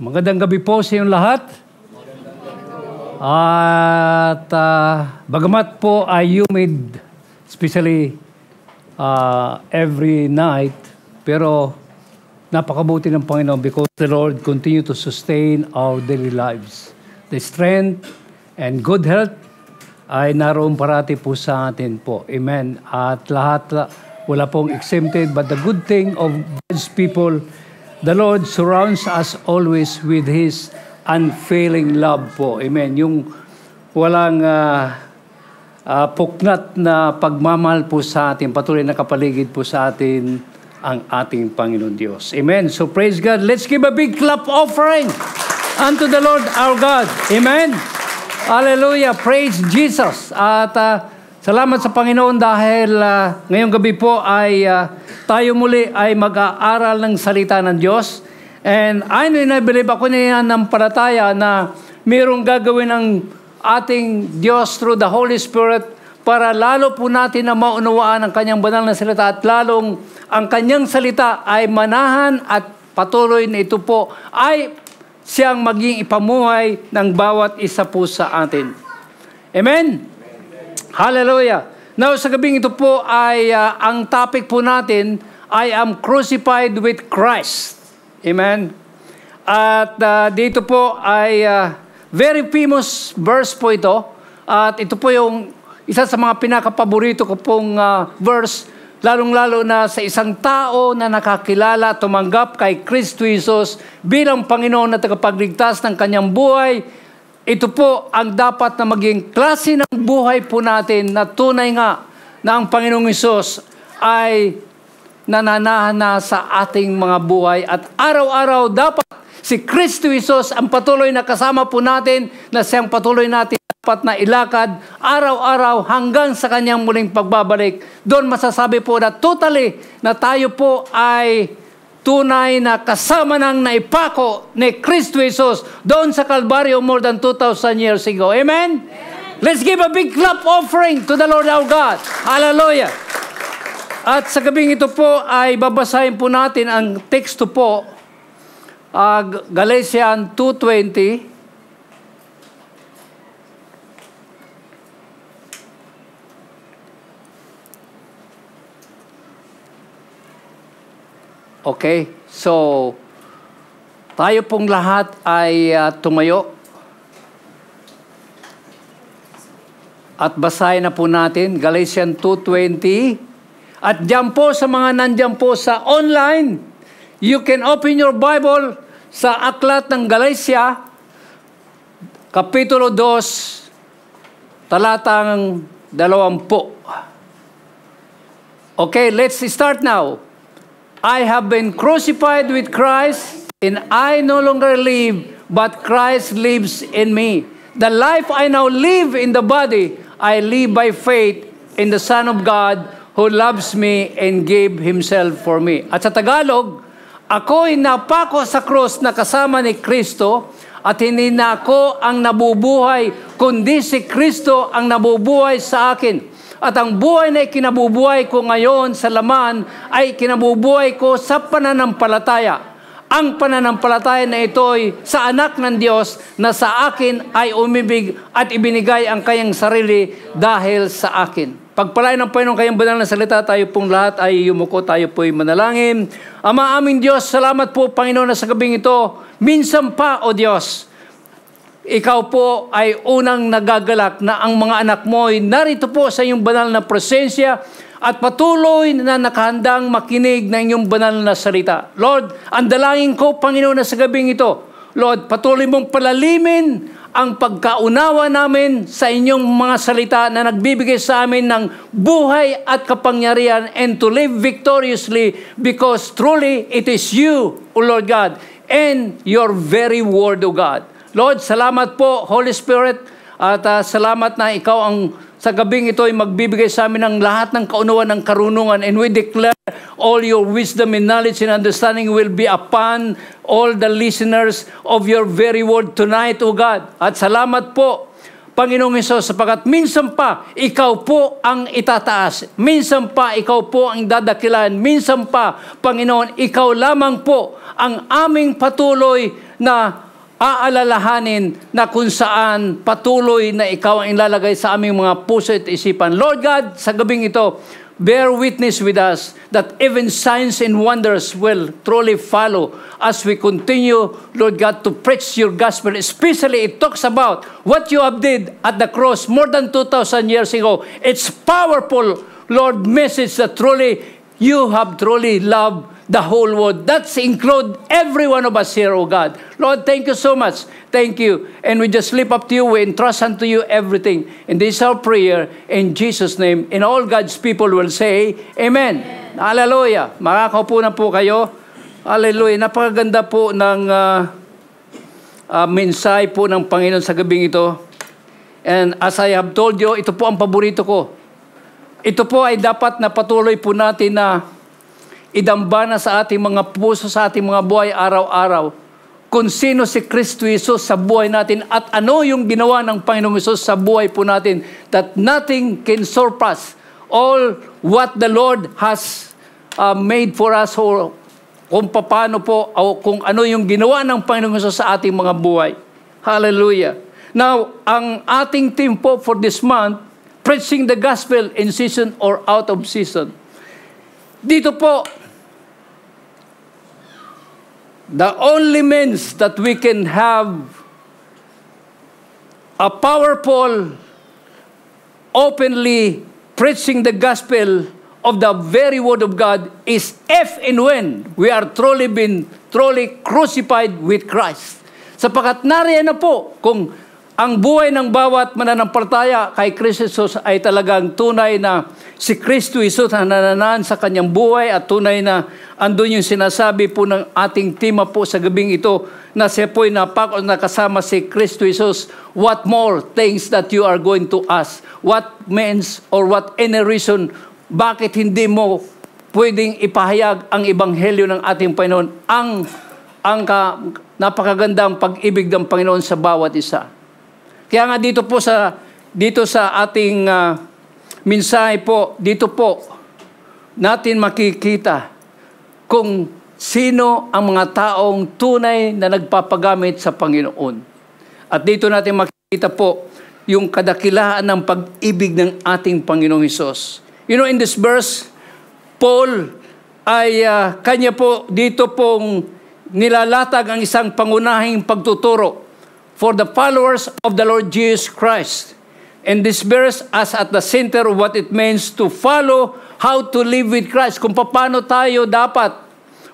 Magandang gabi po sa inyong lahat. At bagamat po ay humid, especially every night, pero napakabuti ng Panginoon because the Lord continue to sustain our daily lives. The strength and good health ay naroon parati po sa atin po. Amen. At lahat, wala pong exempted, but the good thing of God's people, the Lord surrounds us always with His unfailing love po. Amen. Yung walang puknat na pagmamahal po sa atin, patuloy na kapaligid po sa atin ang ating Panginoon Diyos. Amen. So praise God. Let's give a big clap offering unto the Lord our God. Amen. Hallelujah. Praise Jesus. At salamat sa Panginoon dahil ngayong gabi po ay tayo muli ay mag-aaral ng salita ng Diyos. And I believe ako na ng palataya na mayroong gagawin ng ating Diyos through the Holy Spirit para lalo po natin na maunawaan ang kanyang banal na salita at lalong ang kanyang salita ay manahan at patuloy na ito po ay siyang maging ipamuhay ng bawat isa po sa atin. Amen? Hallelujah. Now, sa gabing ito po ay ang topic po natin, I am crucified with Christ. Amen? At dito po ay very famous verse po ito. At ito po yung isa sa mga pinakapaborito ko pong verse, lalong-lalo na sa isang tao na nakakilala, tumanggap kay Kristo Jesus bilang Panginoon na tagapagligtas ng kanyang buhay. Ito po ang dapat na maging klase ng buhay po natin na tunay nga na ang Panginoong Hesus ay nananahan na sa ating mga buhay at araw-araw dapat si Kristo Jesus ang patuloy na kasama po natin na siyang patuloy natin dapat na ilakad araw-araw hanggang sa kanyang muling pagbabalik. Doon masasabi po na totally na tayo po ay tunay na kasama ng naipako ni Kristo Jesus doon sa Kalbaryo more than 2,000 years ago. Amen? Let's give a big clap offering to the Lord our God. Hallelujah. At sa gabing ito po ay babasahin po natin ang teksto po, Galatians 2:20. Okay, so tayo pong lahat ay tumayo at basahin na po natin Galatians 2:20. At diyan po sa mga nandiyan po sa online, you can open your Bible sa aklat ng Galatia, Kapitulo 2, talatang 20. Okay, let's start now. I have been crucified with Christ, and I no longer live, but Christ lives in me. The life I now live in the body, I live by faith in the Son of God who loves me and gave Himself for me. At sa Tagalog, ako'y napako sa krus na kasama ni Kristo at hindi na ako ang nabubuhay, kundi si Kristo ang nabubuhay sa akin. At ang buhay na ikinabubuhay ko ngayon sa laman ay kinabubuhay ko sa pananampalataya. Ang pananampalataya na ito'y sa anak ng Diyos na sa akin ay umibig at ibinigay ang kanyang sarili dahil sa akin. Pagpalain ng Panginoon kayang banal na salita, tayo pong lahat ay yumuko, tayo po'y manalangin. Ama aming Diyos, salamat po Panginoon na sa gabing ito, minsan pa o Diyos, Ikaw po ay unang nagagalak na ang mga anak mo ay narito po sa iyong banal na presensya at patuloy na nakahandang makinig ng iyong banal na salita. Lord, ang dalangin ko, Panginoon, na sa gabing ito, Lord, patuloy mong palalimin ang pagkaunawa namin sa inyong mga salita na nagbibigay sa amin ng buhay at kapangyarihan and to live victoriously because truly it is you, O Lord God, and your very word, O God. Lord, salamat po, Holy Spirit, at salamat na ikaw ang sa gabing ito ay magbibigay sa amin ng lahat ng kaunawan ng karunungan, and we declare all your wisdom and knowledge and understanding will be upon all the listeners of your very word tonight, O God. At salamat po, Panginoong Hesus, sapagkat minsan pa, ikaw po ang itataas. Minsan pa, ikaw po ang dadakilan. Minsan pa, Panginoon, ikaw lamang po ang aming patuloy na aalalahanin na kung saan patuloy na ikaw ang ilalagay sa aming mga puso at isipan. Lord God, sa gabing ito, bear witness with us that even signs and wonders will truly follow as we continue, Lord God, to preach your gospel. Especially, it talks about what you have did at the cross more than 2,000 years ago. It's powerful, Lord, message that truly you have truly loved the whole world. That's include every one of us here, oh God. Lord, thank you so much. Thank you. And we just lift up to you. We entrust unto you everything. And this is our prayer in Jesus' name. And all God's people will say, Amen. Amen. Hallelujah. Makakaupo na po kayo. Hallelujah. Napakaganda po ng mensahe po ng Panginoon sa gabing ito. And as I have told you, ito po ang paborito ko. Ito po ay dapat na patuloy po natin na idambana sa ating mga puso, sa ating mga buhay araw-araw, kung sino si Kristo Jesus sa buhay natin at ano yung ginawa ng Panginoong Jesus sa buhay po natin, that nothing can surpass all what the Lord has made for us, or kung paano po, o kung ano yung ginawa ng Panginoong Jesus sa ating mga buhay. Hallelujah. Now, ang ating theme po for this month, preaching the gospel in season or out of season. Dito po, the only means that we can have a powerful, openly preaching the gospel of the very word of God is if and when we are truly crucified with Christ. Sapagkat nariyan na po kung ang buhay ng bawat mananampalataya kay Kristo Jesus ay talagang tunay na si Kristo Jesus na nananaan sa kanyang buhay at tunay na andun yung sinasabi po ng ating tema po sa gabing ito na siya po'y nakasama si Kristo Jesus. What more things that you are going to ask? What means or what any reason bakit hindi mo pwedeng ipahayag ang ebanghelyo ng ating Panginoon, ang napakagandang pag-ibig ng Panginoon sa bawat isa. Kaya nga dito sa ating mensahe po, dito po natin makikita kung sino ang mga taong tunay na nagpapagamit sa Panginoon. At dito natin makikita po yung kadakilaan ng pag-ibig ng ating Panginoong Hesus. You know, in this verse, Paul ay kanya po dito pong nilalatag ang isang pangunahing pagtuturo for the followers of the Lord Jesus Christ. And this verse as at the center of what it means to follow, how to live with Christ, kung paano tayo dapat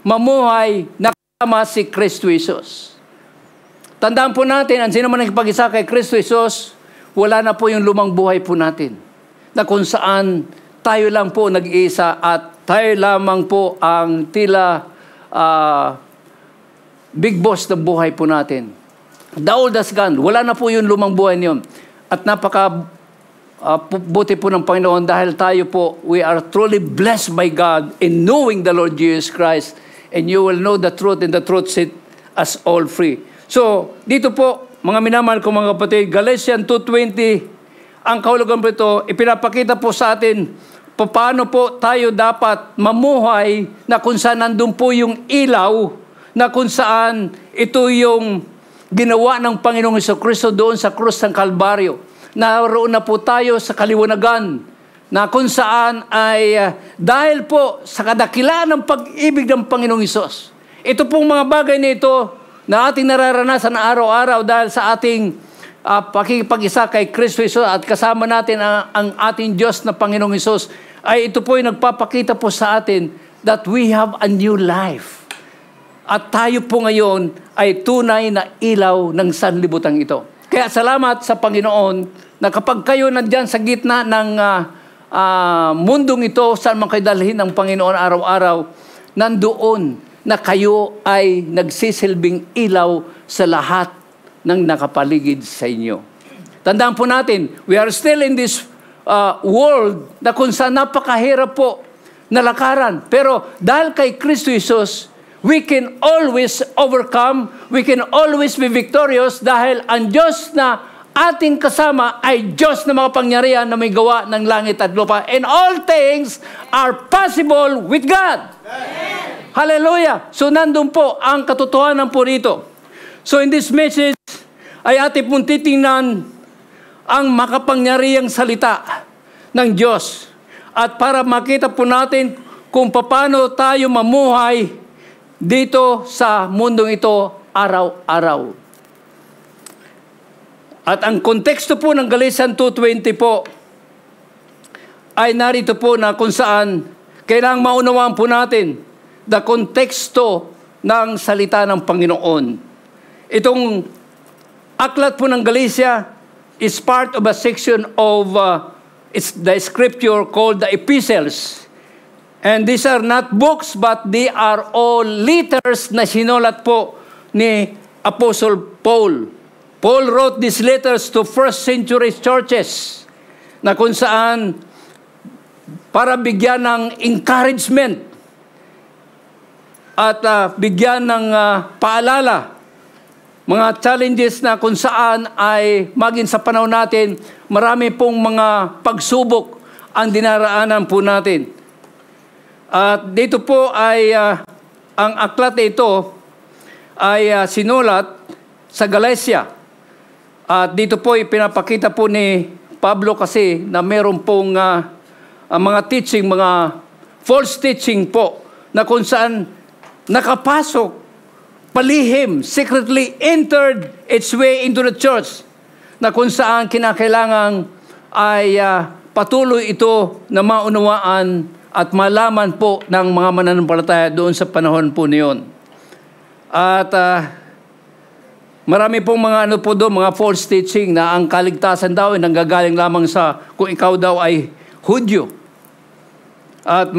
mamuhay na kasama si Kristo Jesus. Tandaan po natin, ang sino man nagpag-isa kay Kristo Jesus, wala na po yung lumang buhay po natin, na kung saan tayo lang po nag-iisa at tayo lamang po ang tila big boss ng buhay po natin. The old has gone. Wala na po yung lumang buhay niyon. At buti po ng Panginoon dahil tayo po, we are truly blessed by God in knowing the Lord Jesus Christ. And you will know the truth, and the truth set us all free. So, dito po, mga minamahal ko mga kapatid, Galatians 2:20, ang kahulugan po ito, ipinapakita po sa atin paano po tayo dapat mamuhay na kung saan nandun po yung ilaw, na kung saan ito yung ginawa ng Panginoong Jesucristo doon sa krus ng Kalbaryo. Naroon na po tayo sa kaliwanagan na kung saan ay dahil po sa kadakilaan ng pag-ibig ng Panginoong Hesus. Ito pong mga bagay na ito na ating nararanasan araw-araw dahil sa ating pakikipag-isa kay Kristo Jesus at kasama natin ang ating Diyos na Panginoong Hesus, ay ito po yung nagpapakita po sa atin that we have a new life. At tayo po ngayon ay tunay na ilaw ng sanlibutan ito. Kaya salamat sa Panginoon na kapag kayo nandyan sa gitna ng mundong ito, saan man kayo dalhin ng Panginoon araw-araw, nandoon na kayo ay nagsisilbing ilaw sa lahat ng nakapaligid sa inyo. Tandaan po natin, we are still in this world na kung saan napakahirap po na lakaran. Pero dahil kay Kristo Jesus, we can always overcome, we can always be victorious dahil ang Diyos na ating kasama ay Diyos na mga pangyarihan na may gawa ng langit at lupa. And all things are possible with God. Amen. Hallelujah! So nandun po ang katotohanan po rito. So in this message, ay ating pong titingnan ang makapangyarihang salita ng Diyos. At para makita po natin kung paano tayo mamuhay dito sa mundong ito araw-araw. At ang konteksto po ng Galatians 2:20 po ay narito po na kung saan kailangang maunawaan po natin the konteksto ng salita ng Panginoon. Itong aklat po ng Galatia is part of a section of it's the scripture called the epistles. And these are not books, but they are all letters na sinulat po ni Apostle Paul. Paul wrote these letters to first century churches na kung saan para bigyan ng encouragement at bigyan ng paalala mga challenges na kung saan ay maging sa panahon natin marami pong mga pagsubok ang dinaraanan po natin. At dito po ay ang aklat na ito ay sinulat sa Galatia. At dito po ipinapakita po ni Pablo kasi na meron pong mga teaching, mga false teaching po na kung saan nakapasok, palihim, secretly entered its way into the church na kung saan kinakailangan ay patuloy ito na maunawaan at malaman po ng mga mananampalataya doon sa panahon po niyon. At marami pong mga po doon, mga false teaching na ang kaligtasan daw ay nanggagaling lamang sa kung ikaw daw ay Hudyo. At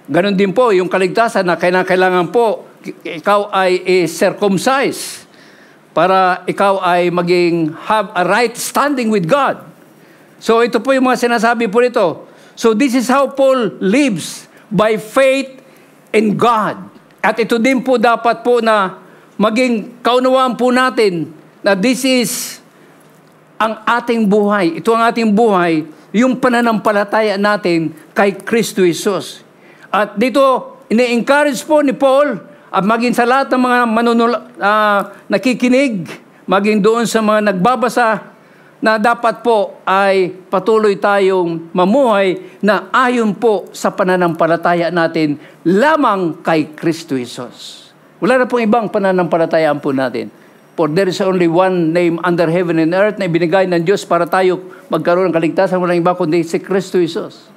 ganun din po yung kaligtasan na kailangan po ikaw ay circumcised para ikaw ay maging have a right standing with God. So ito po yung mga sinasabi po nito. So this is how Paul lives by faith in God. At ito din po dapat po na maging kaunawaan po natin na this is ang ating buhay. Ito ang ating buhay, yung pananampalataya natin kay Kristo Jesus. At dito, ini-encourage po ni Paul at maging sa lahat ng mga nakikinig, maging doon sa mga nagbabasa, na dapat po ay patuloy tayong mamuhay na ayon po sa pananampalataya natin lamang kay Kristo Jesus. Wala na pong ibang pananampalatayaan po natin. For there is only one name under heaven and earth na ibinigay ng Diyos para tayo magkaroon ng kaligtasan. Walang iba kundi si Kristo Jesus.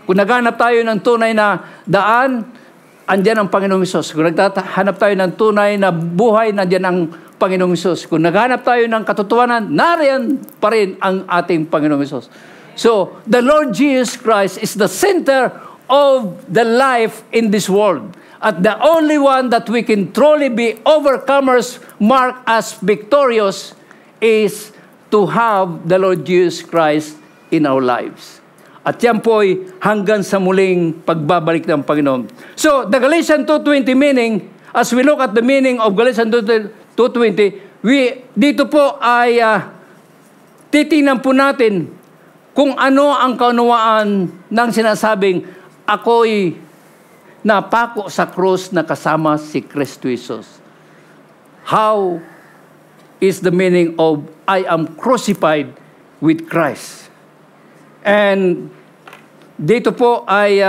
Kung naghahanap tayo ng tunay na daan, andyan ang Panginoong Hesus. Kung naghahanap tayo ng tunay na buhay, andyan ang Panginoong Hesus. Kung naghahanap tayo ng katotohanan, nariyan pa rin ang ating Panginoong Hesus. So, the Lord Jesus Christ is the center of the life in this world. At the only one that we can truly be overcomers, marked as victorious, is to have the Lord Jesus Christ in our lives. At yan po ay hanggang sa muling pagbabalik ng Panginoon. So, the Galatians 2:20 meaning, as we look at the meaning of Galatians 2:20, dito po ay titingnan po natin kung ano ang kaunawaan ng sinasabing ako'y napako sa krus na kasama si Kristo Jesus. How is the meaning of I am crucified with Christ? And dito po ay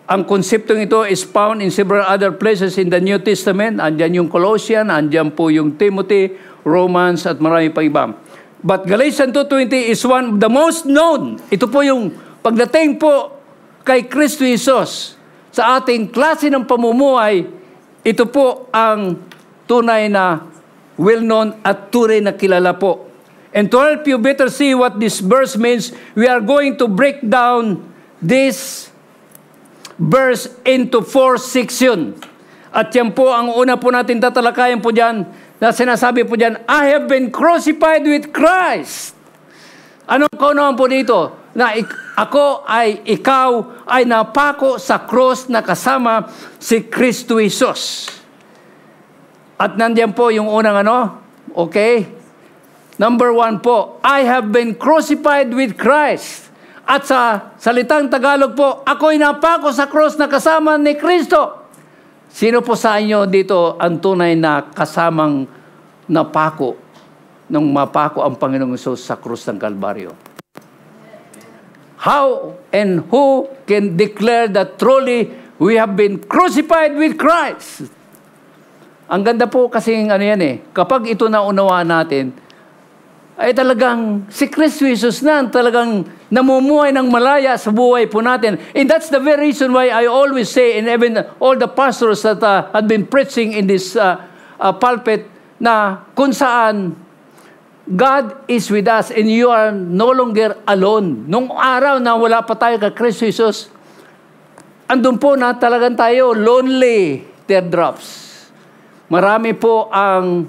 ang konseptong ito is found in several other places in the New Testament. Andyan yung Colossians, andyan po yung Timothy, Romans, at marami pa iba. But Galatians 2:20 is one of the most known. Ito po yung pagdating po kay Kristo Jesus sa ating klase ng pamumuhay. Ito po ang tunay na well-known at tunay na kilala po. And to help you better see what this verse means, we are going to break down this verse into 4 sections. At yan po, ang una po natin tatalakayan po dyan, na sinasabi po dyan, I have been crucified with Christ. Anong kaunahan po dito? Na ikaw ay napako sa cross na kasama si Kristo Jesus. At nandiyan po yung unang okay? Number 1 po, I have been crucified with Christ. At sa salitang Tagalog po, ako'y napako sa cross na kasama ni Kristo. Sino po sa inyo dito ang tunay na kasamang napako, nung mapako ang Panginoong Hesus sa krus ng Kalbaryo. How and who can declare that truly we have been crucified with Christ? Ang ganda po kasi kapag ito naunawaan natin, ay talagang si Kristo Jesus na talagang namumuhay ng malaya sa buhay po natin. And that's the very reason why I always say, and even all the pastors that had been preaching in this pulpit, na kung saan God is with us and you are no longer alone. Nung araw na wala pa tayo kay Kristo Jesus, andun po na talagang tayo, lonely teardrops. Marami po ang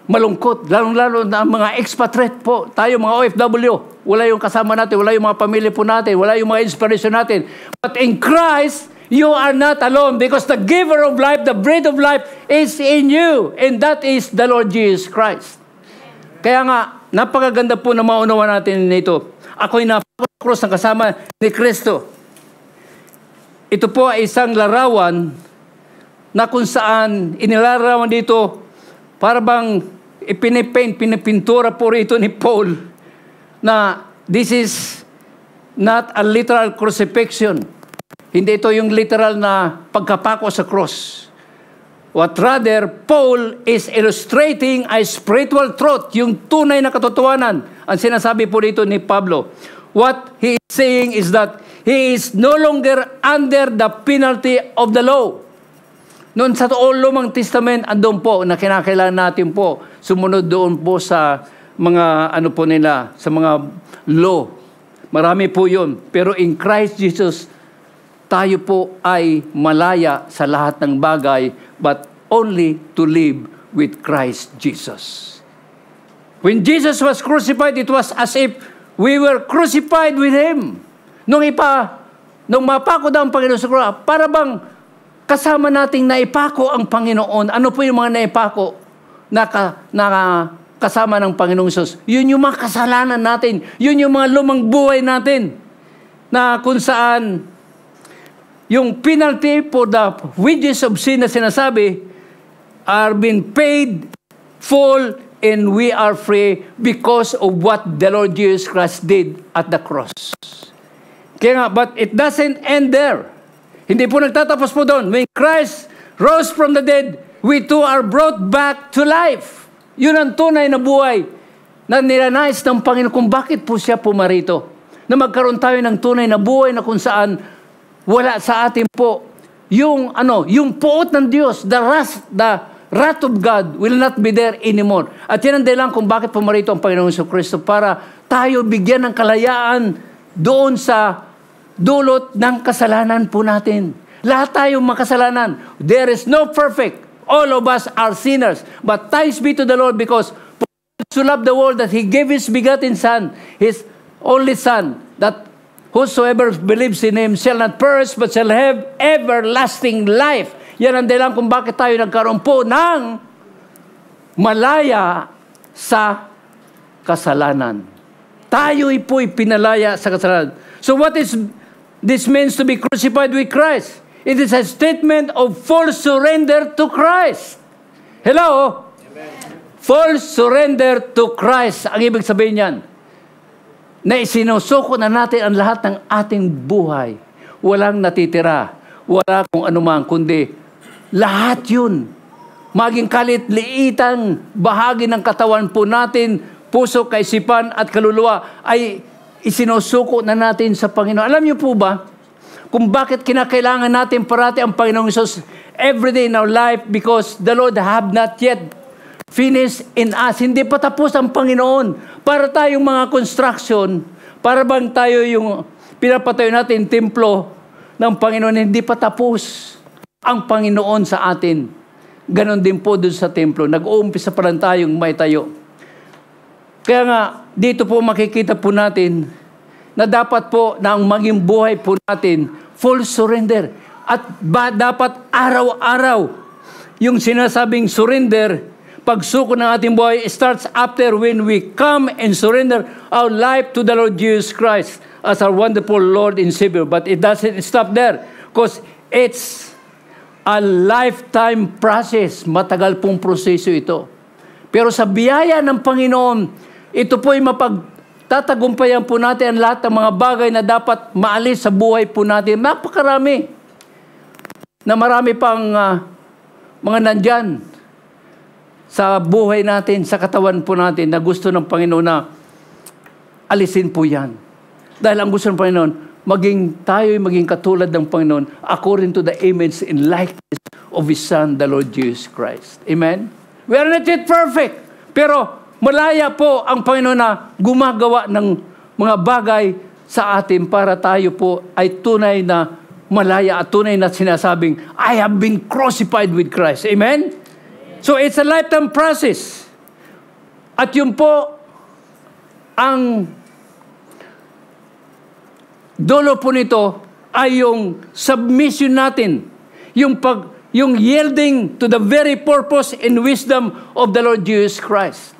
malungkot, lalong-lalo na mga expatriate po. Tayo mga OFW, wala yung kasama natin, wala yung mga pamilya po natin, wala yung mga inspiration natin. But in Christ, you are not alone because the giver of life, the bread of life is in you. And that is the Lord Jesus Christ. Kaya nga, napakaganda po na maunawa natin nito. Ako'y napaka-cross ng kasama ni Kristo. Ito po ay isang larawan na kung saan inilarawan dito para bang pinipintura po rito ni Paul na this is not a literal crucifixion. Hindi ito yung literal na pagkapako sa cross. What rather, Paul is illustrating a spiritual truth, yung tunay na katotohanan. Ang sinasabi po dito ni Pablo. What he is saying is that he is no longer under the penalty of the law. Noon sa Lumang Testament, andun po na kinakailangan natin po sumunod doon po sa mga nila, sa mga law. Marami po yun. Pero in Christ Jesus, tayo po ay malaya sa lahat ng bagay, but only to live with Christ Jesus. When Jesus was crucified, it was as if we were crucified with Him. Nung mapako daw ang Panginoon sa cross, para bang kasama nating naipako ang Panginoon. Ano po yung mga naipako na kasama ng Panginoong Jesus? Yun yung mga kasalanan natin. Yun yung mga lumang buhay natin. Na kung saan yung penalty for the wages of sin na sinasabi are being paid full and we are free because of what the Lord Jesus Christ did at the cross. Kaya nga, but it doesn't end there. Hindi po nagtatapos po doon. When Christ rose from the dead, we too are brought back to life. Yun ang tunay na buhay na nilanais ng Panginoon kung bakit po siya pumarito. Na magkaroon tayo ng tunay na buhay na kung saan wala sa atin po yung puot ng Diyos, the wrath of God will not be there anymore. At yan ang dahilan kung bakit pumarito ang Panginoong Kristo para tayo bigyan ng kalayaan doon sa dulot ng kasalanan po natin. Lahat tayong makasalanan. There is no perfect. All of us are sinners. But thanks be to the Lord because for God so loved the world that He gave His begotten Son, His only Son, that whosoever believes in Him shall not perish but shall have everlasting life. Yan ang dahilan kung bakit tayo nagkaroon po ng malaya sa kasalanan. Tayo'y po'y pinalaya sa kasalanan. So what is this means to be crucified with Christ? It is a statement of full surrender to Christ. Hello? Amen. Full surrender to Christ. Ang ibig sabihin yan, na isinusuko na natin ang lahat ng ating buhay. Walang natitira. Wala kung anumang, kundi lahat yun. Maging kalit-liitang bahagi ng katawan po natin, puso, kaisipan at kaluluwa ay isinusuko na natin sa Panginoon. Alam niyo po ba kung bakit kinakailangan natin parati ang Panginoong Hesus every day in our life? Because the Lord have not yet finished in us. Hindi pa tapos ang Panginoon. Para tayong mga construction, para bang tayo yung pinapatayo natin templo ng Panginoon, hindi pa tapos ang Panginoon sa atin. Ganon din po doon sa templo. Nag-uumpisa pa lang tayong may tayo. Kaya nga, dito po makikita po natin na dapat po na ang maging buhay po natin, full surrender. At dapat araw-araw yung sinasabing surrender, pagsuko ng ating buhay starts after when we come and surrender our life to the Lord Jesus Christ as our wonderful Lord and Savior. But it doesn't stop there because it's a lifetime process. Matagal pong proseso ito. Pero sa biyaya ng Panginoon, ito po ay mapagtatagumpayan po natin ang lahat ng mga bagay na dapat maalis sa buhay po natin. Napakarami. Na marami pang mga nandyan sa buhay natin, sa katawan po natin na gusto ng Panginoon na alisin po yan. Dahil ang gusto ng Panginoon, maging katulad ng Panginoon according to the image and likeness of His Son, the Lord Jesus Christ. Amen? We are not yet perfect. Pero malaya po ang Panginoon na gumagawa ng mga bagay sa atin para tayo po ay tunay na malaya at tunay na sinasabing, I have been crucified with Christ. Amen? So it's a lifetime process. At yun po ang dulo po nito ay yung submission natin. Yung yielding to the very purpose and wisdom of the Lord Jesus Christ.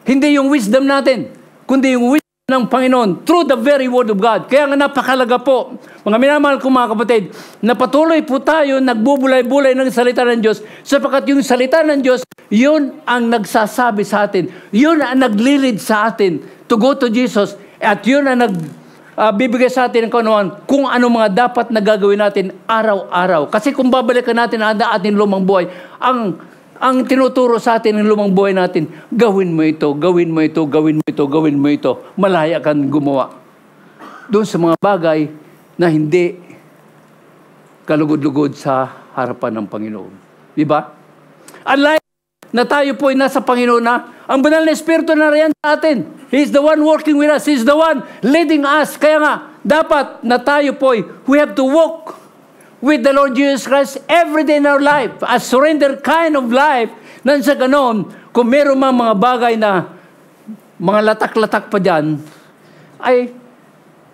Hindi yung wisdom natin, kundi yung wisdom ng Panginoon through the very Word of God. Kaya nga napakalaga po, mga minamahal kong mga kapatid, na patuloy po tayo nagbubulay-bulay ng salita ng Diyos sapagkat yung salita ng Diyos, yun ang nagsasabi sa atin. Yun ang naglilid sa atin to go to Jesus at yun ang bibigay sa atin ng kanuhan kung ano mga dapat na gagawin natin araw-araw. Kasi kung babalikan natin ang ating lumang buhay, ang tinuturo sa atin ng lumang buhay natin, gawin mo ito, gawin mo ito, gawin mo ito, gawin mo ito. Malaya kang gumawa. Doon sa mga bagay na hindi kalugod-lugod sa harapan ng Panginoon. Diba? Unlike na tayo po ay nasa Panginoon na, ang banal na Espiritu na riyan sa atin. He's the one working with us. He's the one leading us. Kaya nga, dapat na tayo po ay, we have to walk with the Lord Jesus Christ every day in our life. A surrender kind of life. Nang sa ganon, kung meron mga bagay na mga latak-latak pa dyan,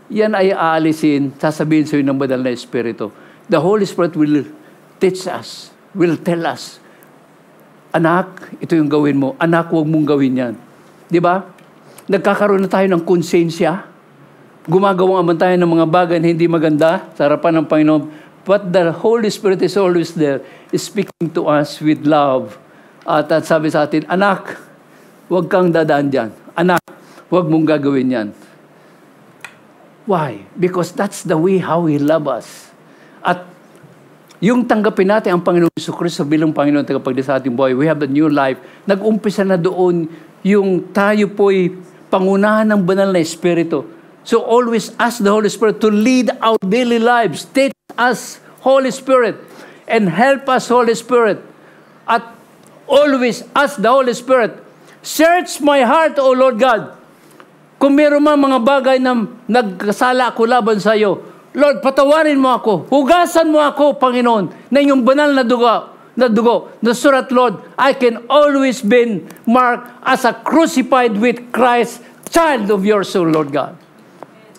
yan ay aalisin, sasabihin sa iyo ng banal na Espiritu. The Holy Spirit will teach us, will tell us, anak, ito yung gawin mo. Anak, huwag mong gawin yan. Di ba? Nagkakaroon na tayo ng konsensya. Gumagawa naman tayo ng mga bagay na hindi maganda sa harapan ng Panginoon. But the Holy Spirit is always there, speaking to us with love. At sabi sa atin, anak, huwag kang dadaan dyan. Anak, huwag mong gagawin yan. Why? Because that's the way how He loves us. At yung tanggapin natin ang Panginoon Jesucristo bilang Panginoon tagapagligtas sa ating buhay, we have a new life. Nag-umpisa na doon yung tayo po'y pangunahan ng banal na Espiritu. So always ask the Holy Spirit to lead our daily lives. Teach us, Holy Spirit, and help us, Holy Spirit. At always ask the Holy Spirit, search my heart, O Lord God. Kung meron mga bagay na nagkasala ako laban sa iyo, Lord, patawarin mo ako. Hugasan mo ako, Panginoon, na yung banal na dugo, na surat, Lord, I can always be marked as a crucified with Christ, child of your soul, Lord God.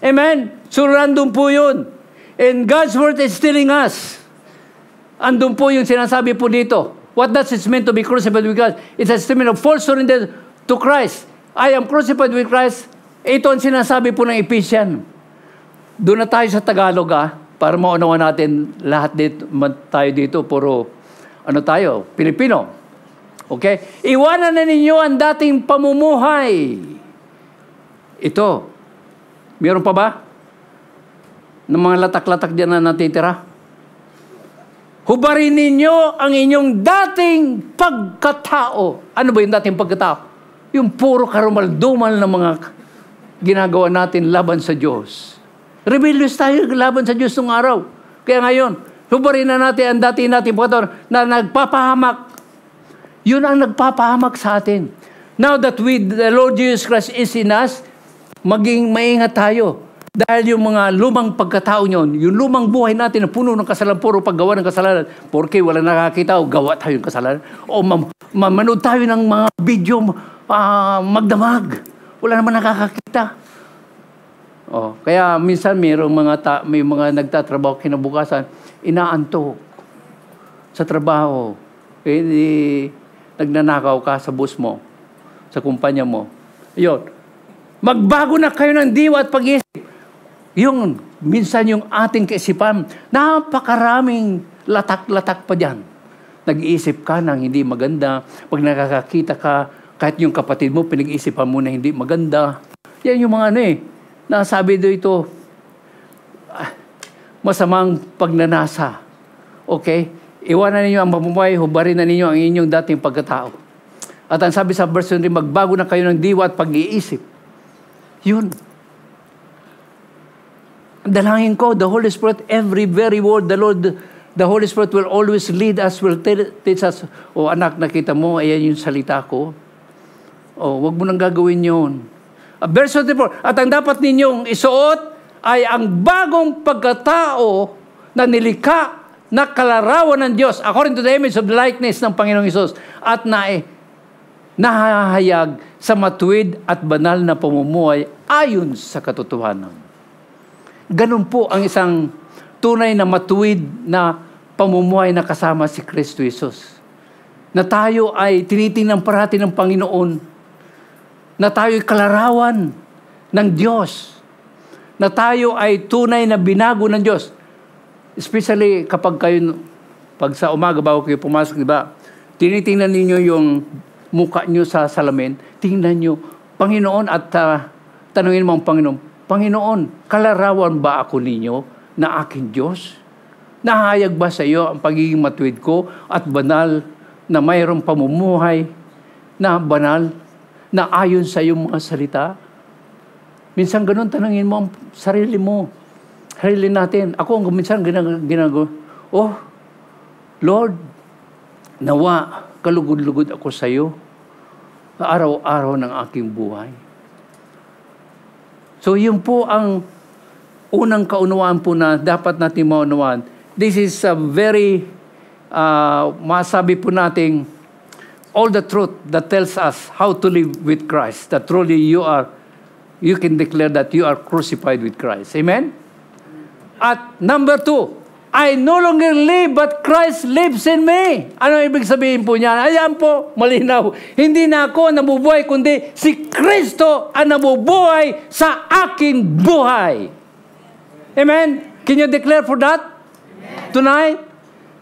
Amen? So, random po yun. And God's word is telling us. Andun po yung sinasabi po dito. What does it mean to be crucified with Christ? It's a statement of full surrender to Christ. I am crucified with Christ. Ito ang sinasabi po ng Ephesians. Doon na tayo sa Tagalog, para maunawa natin lahat dito, tayo dito, puro, Pilipino. Okay? Iwanan na ninyo ang dating pamumuhay. Ito. Meron pa ba? Ng mga latak-latak dyan na natitira? Hubarin ninyo ang inyong dating pagkatao. Ano ba yung dating pagkatao? Yung puro karumal-dumal na mga ginagawa natin laban sa Diyos. Rebellious tayo laban sa Diyos nung araw. Kaya ngayon, hubarin na natin ang dating nating pagkatao na nagpapahamak. Yun ang nagpapahamak sa atin. Now that the Lord Jesus Christ is in us, maging maingat tayo. Dahil yung mga lumang pagkatao nyon, yung lumang buhay natin na puno ng kasalanan, puro paggawa ng kasalanan, porque wala nakakita o gawa tayo ng kasalanan, o manood tayo ng mga video magdamag. Wala naman nakakakita. Kaya minsan may mga nagtatrabaho kinabukasan, inaantok sa trabaho. Nagnanakaw ka sa boss mo, sa kumpanya mo. Yun. Magbago na kayo ng diwa at pag-iisip. Yung, minsan yung ating kaisipan, napakaraming latak-latak pa dyan. nag-iisip ka ng hindi maganda, pag nakakakita ka, kahit yung kapatid mo, pinag-iisipan mo na hindi maganda. Yan yung mga nasabi dito, masamang pagnanasa. Okay? Iwanan ninyo ang pamumuhay, hubarin na ninyo ang inyong dating pagkatao. At ang sabi sa verse 3, magbago na kayo ng diwa at pag-iisip. Yun. Dalangin ko, the Holy Spirit, every very word, the Holy Spirit will always lead us, will teach us, anak, nakita mo, ayan yung salita ko. Wag mo nang gagawin yun. Verse 24, at ang dapat ninyong isuot ay ang bagong pagkatao na nilikha na kalarawan ng Diyos according to the image of the likeness ng Panginoong Hesus at nahahayag sa matuwid at banal na pamumuhay ayon sa katotohanan. Ganun po ang isang tunay na matuwid na pamumuhay na kasama si Kristo Jesus. Na tayo ay tinitingnan parati ng Panginoon. Na tayo ay kalarawan ng Diyos. Na tayo ay tunay na binago ng Diyos. Especially kapag kayo, pag sa umaga bago kayo pumasok, diba? Tinitingnan ninyo yung mukha nyo sa salamin. Tingnan nyo, Panginoon, at tanungin mo ang Panginoon, Panginoon, kalarawan ba ako ninyo na aking Diyos? Nahayag ba sa iyo ang pagiging matuwid ko at banal na mayroong pamumuhay na banal na ayon sa iyong mga salita? Minsan ganun, tanungin mo ang sarili mo. Sarili natin. Ako ang minsan ginagawa, Lord, nawa, kalugod-lugod ako sa iyo araw-araw ng aking buhay. So, yun po ang unang kaunawaan po na dapat natin maunawaan. This is a very, masabi po natin, all the truth that tells us how to live with Christ. That truly you can declare that you are crucified with Christ. Amen? At number 2, I no longer live, but Christ lives in me. Ano ibig sabihin po niya? Ayan po, malinaw. Hindi na ako nabubuhay, kundi si Kristo ang nabubuhay sa aking buhay. Amen? Can you declare for that? Amen. Tonight?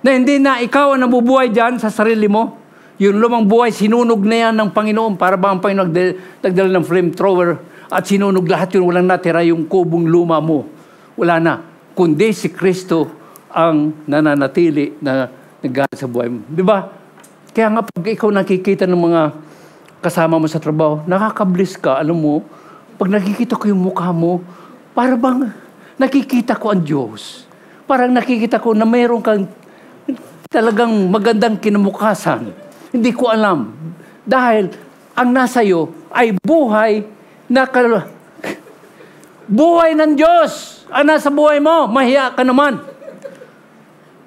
Na hindi na ikaw ang nabubuhay dyan sa sarili mo. Yung lumang buhay, sinunog na yan ng Panginoon. Para ba ang Panginoon nagdala ng flamethrower at sinunog lahat yun, walang natira yung kubong luma mo. Wala na. Kundi si Kristo ang nananatili na nagana sa buhay mo. Di ba? Kaya nga pag ikaw nakikita ng mga kasama mo sa trabaho, nakakablis ka, alam mo, pag nakikita ko yung mukha mo, para bang nakikita ko ang Diyos. Parang nakikita ko na mayroon kang talagang magandang kinamukasan. Hindi ko alam. Dahil ang nasa iyo ay buhay na buhay ng Diyos. Ang nasa buhay mo, mahiya ka naman.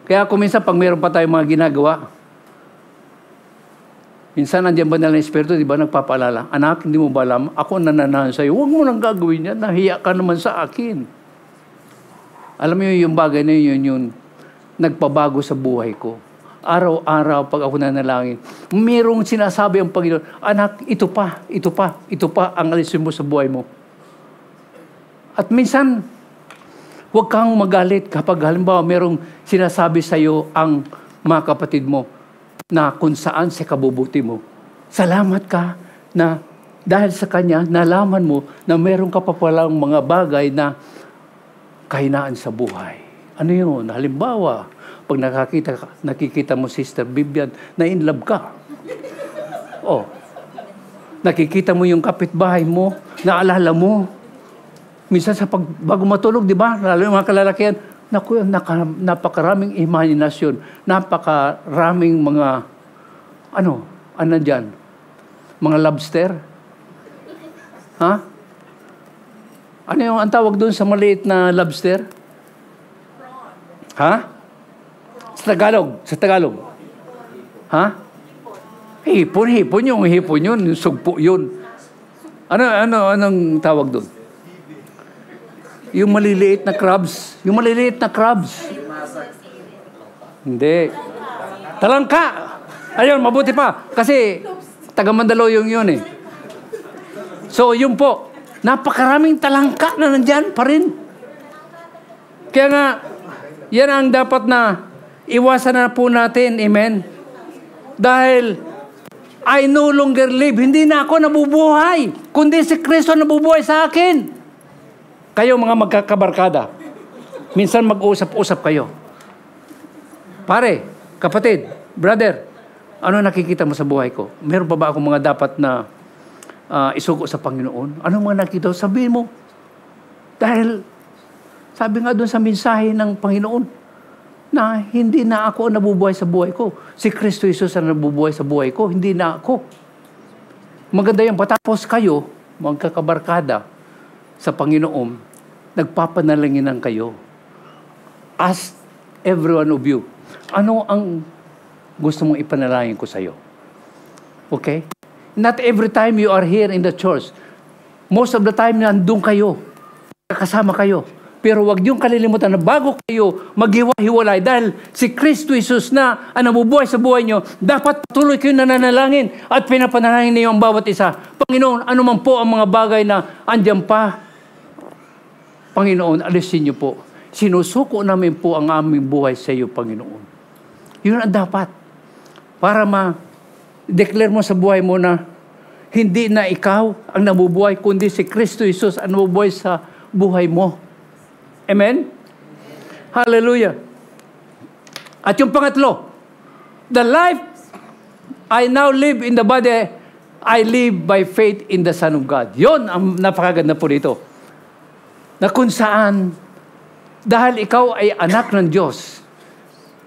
Kaya kung minsan, pag mayroon pa tayong mga ginagawa, minsan nandiyan ba ng Espiritu, di ba, nagpapaalala, anak, hindi mo ba alam, ako nananahan sa'yo, huwag mo nang gagawin yan, nahiya ka naman sa akin. Alam mo yung bagay na yun, yung nagpabago sa buhay ko. Araw-araw, pag ako nanalangin, mayroong sinasabi ang Panginoon, anak, ito pa ang alisin mo sa buhay mo. At minsan, huwag kang magalit kapag halimbawa mayroong sinasabi sa iyo ang mga kapatid mo na kung saan sa kabubuti mo. Salamat ka na dahil sa kanya, nalaman mo na mayroong ka pa palang mga bagay na kahinaan sa buhay. Ano yun? Halimbawa, pag nakikita mo Sister Vivian, na in love ka. Nakikita mo yung kapitbahay mo, naalala mo. Minsan sa bago matulog, di ba? Lalo yung mga kalalakihan, naku, napakaraming imahinasyon, napakaraming mga, ano dyan? Mga lobster? Ha? Ano yung ang tawag doon sa maliit na lobster? Ha? Sa Tagalog. Ha? Hipon yun, yung sugpo yun. Anong tawag doon? Yung maliliit na crabs. Hindi. Talangka. Ayun, mabuti pa. Kasi, taga Mandaluyong yun eh. So, yun po. Napakaraming talangka na nandyan pa rin. Kaya nga, yan ang dapat na iwasan na po natin. Amen? Dahil I no longer live. Hindi na ako nabubuhay, kundi si Kristo nabubuhay sa akin. Kayo mga magkakabarkada, minsan mag-usap-usap kayo. Pare, kapatid, brother, ano nakikita mo sa buhay ko? Meron pa ba akong mga dapat na isugo sa Panginoon? Ano mga nakita? Sabihin mo. Dahil, sabi nga doon sa mensahe ng Panginoon, na hindi na ako nabubuhay sa buhay ko. Si Kristo Jesus ang nabubuhay sa buhay ko, hindi na ako. Maganda yan. Patapos kayo, magkakabarkada sa Panginoon, nagpapanalangin kayo. Ask every one of you, ano ang gusto mong ipanalangin ko sa iyo? Okay? Not every time you are here in the church. Most of the time, nandun kayo. Kasama kayo. Pero wag niyong kalilimutan na bago kayo maghiwa-hiwalay dahil si Kristo Jesus na ang nabubuhay sa buhay niyo, dapat tuloy kayo nananalangin at pinapanalangin niyo ang bawat isa. Panginoon, ano man po ang mga bagay na andyan pa, Panginoon, alisin niyo po. Sinusuko namin po ang aming buhay sa iyo, Panginoon. Yun ang dapat. Para ma-declare mo sa buhay mo na hindi na ikaw ang nabubuhay, kundi si Kristo Jesus ang nabubuhay sa buhay mo. Amen? Hallelujah. At yung pangatlo, the life I now live in the body, I live by faith in the Son of God. Yun ang napakaganda po dito. Na kung saan, dahil ikaw ay anak ng Diyos,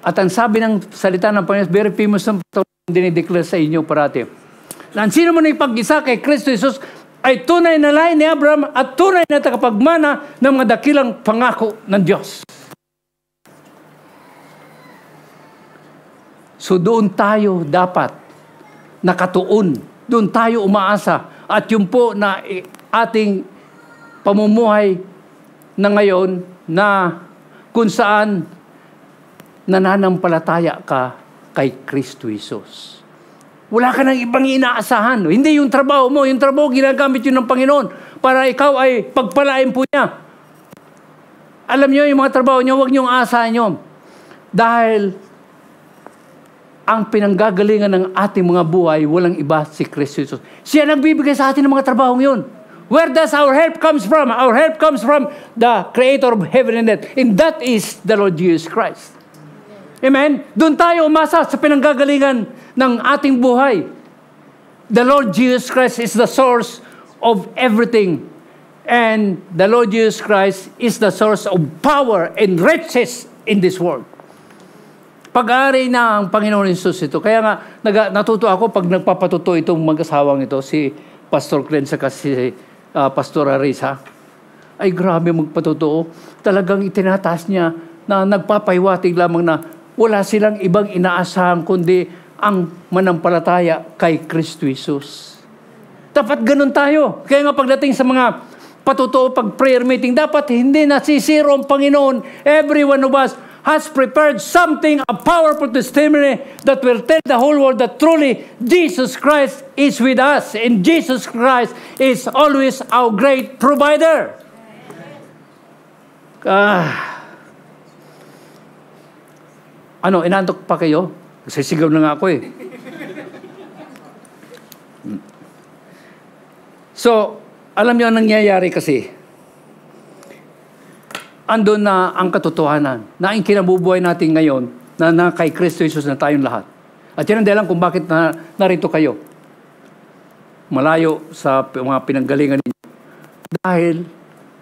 at ang sabi ng salita ng Panginoon, very famous na dinideclare sa inyo parati, na sino mo na ipag-isa kay Kristo Jesus, ay tunay na lahi ni Abraham at tunay na takapagmana ng mga dakilang pangako ng Diyos. So doon tayo dapat nakatuon. Doon tayo umaasa. At yun po na ating pamumuhay na ngayon na kung saan nananampalataya ka kay Kristo Jesus. Wala ka nang ibang inaasahan. Hindi yung trabaho mo. Yung trabaho, ginagamit yun ng Panginoon para ikaw ay pagpalain po niya. Alam niyo, yung mga trabaho niyo, huwag niyong aasahan niyo. Dahil ang pinanggagalingan ng ating mga buhay, walang iba si Kristo Jesus. Siya nagbibigay sa atin ng mga trabaho ngayon. Where does our help comes from? Our help comes from the Creator of heaven and earth. And that is the Lord Jesus Christ. Amen? Doon tayo umasa sa pinanggagalingan ng ating buhay. The Lord Jesus Christ is the source of everything. And the Lord Jesus Christ is the source of power and riches in this world. Pag-aari na ang Panginoon Jesus ito. Kaya nga, natuto ako pag nagpapatuto itong mag-asawang ito, si Pastor Glenn saka si Pastor Arisa. Ay grabe magpatuto. Talagang itinataas niya na nagpapahiwatig lamang na wala silang ibang inaasahan kundi ang manampalataya kay Kristo Jesus. Dapat ganun tayo. Kaya nga pagdating sa mga patutuo, pag prayer meeting, dapat hindi nasisiro ang Panginoon. Every one of us has prepared something, a powerful testimony that will tell the whole world that truly Jesus Christ is with us. And Jesus Christ is always our great provider. Ano, inantok pa kayo? Sisigaw na nga ako eh. So, alam niyo ang nangyayari kasi, andun na ang katotohanan, na ang kinabubuhay natin ngayon, na kay Kristo Jesus na tayong lahat. At yan ang dahilan kung bakit narito kayo. Malayo sa mga pinanggalingan ninyo. Dahil,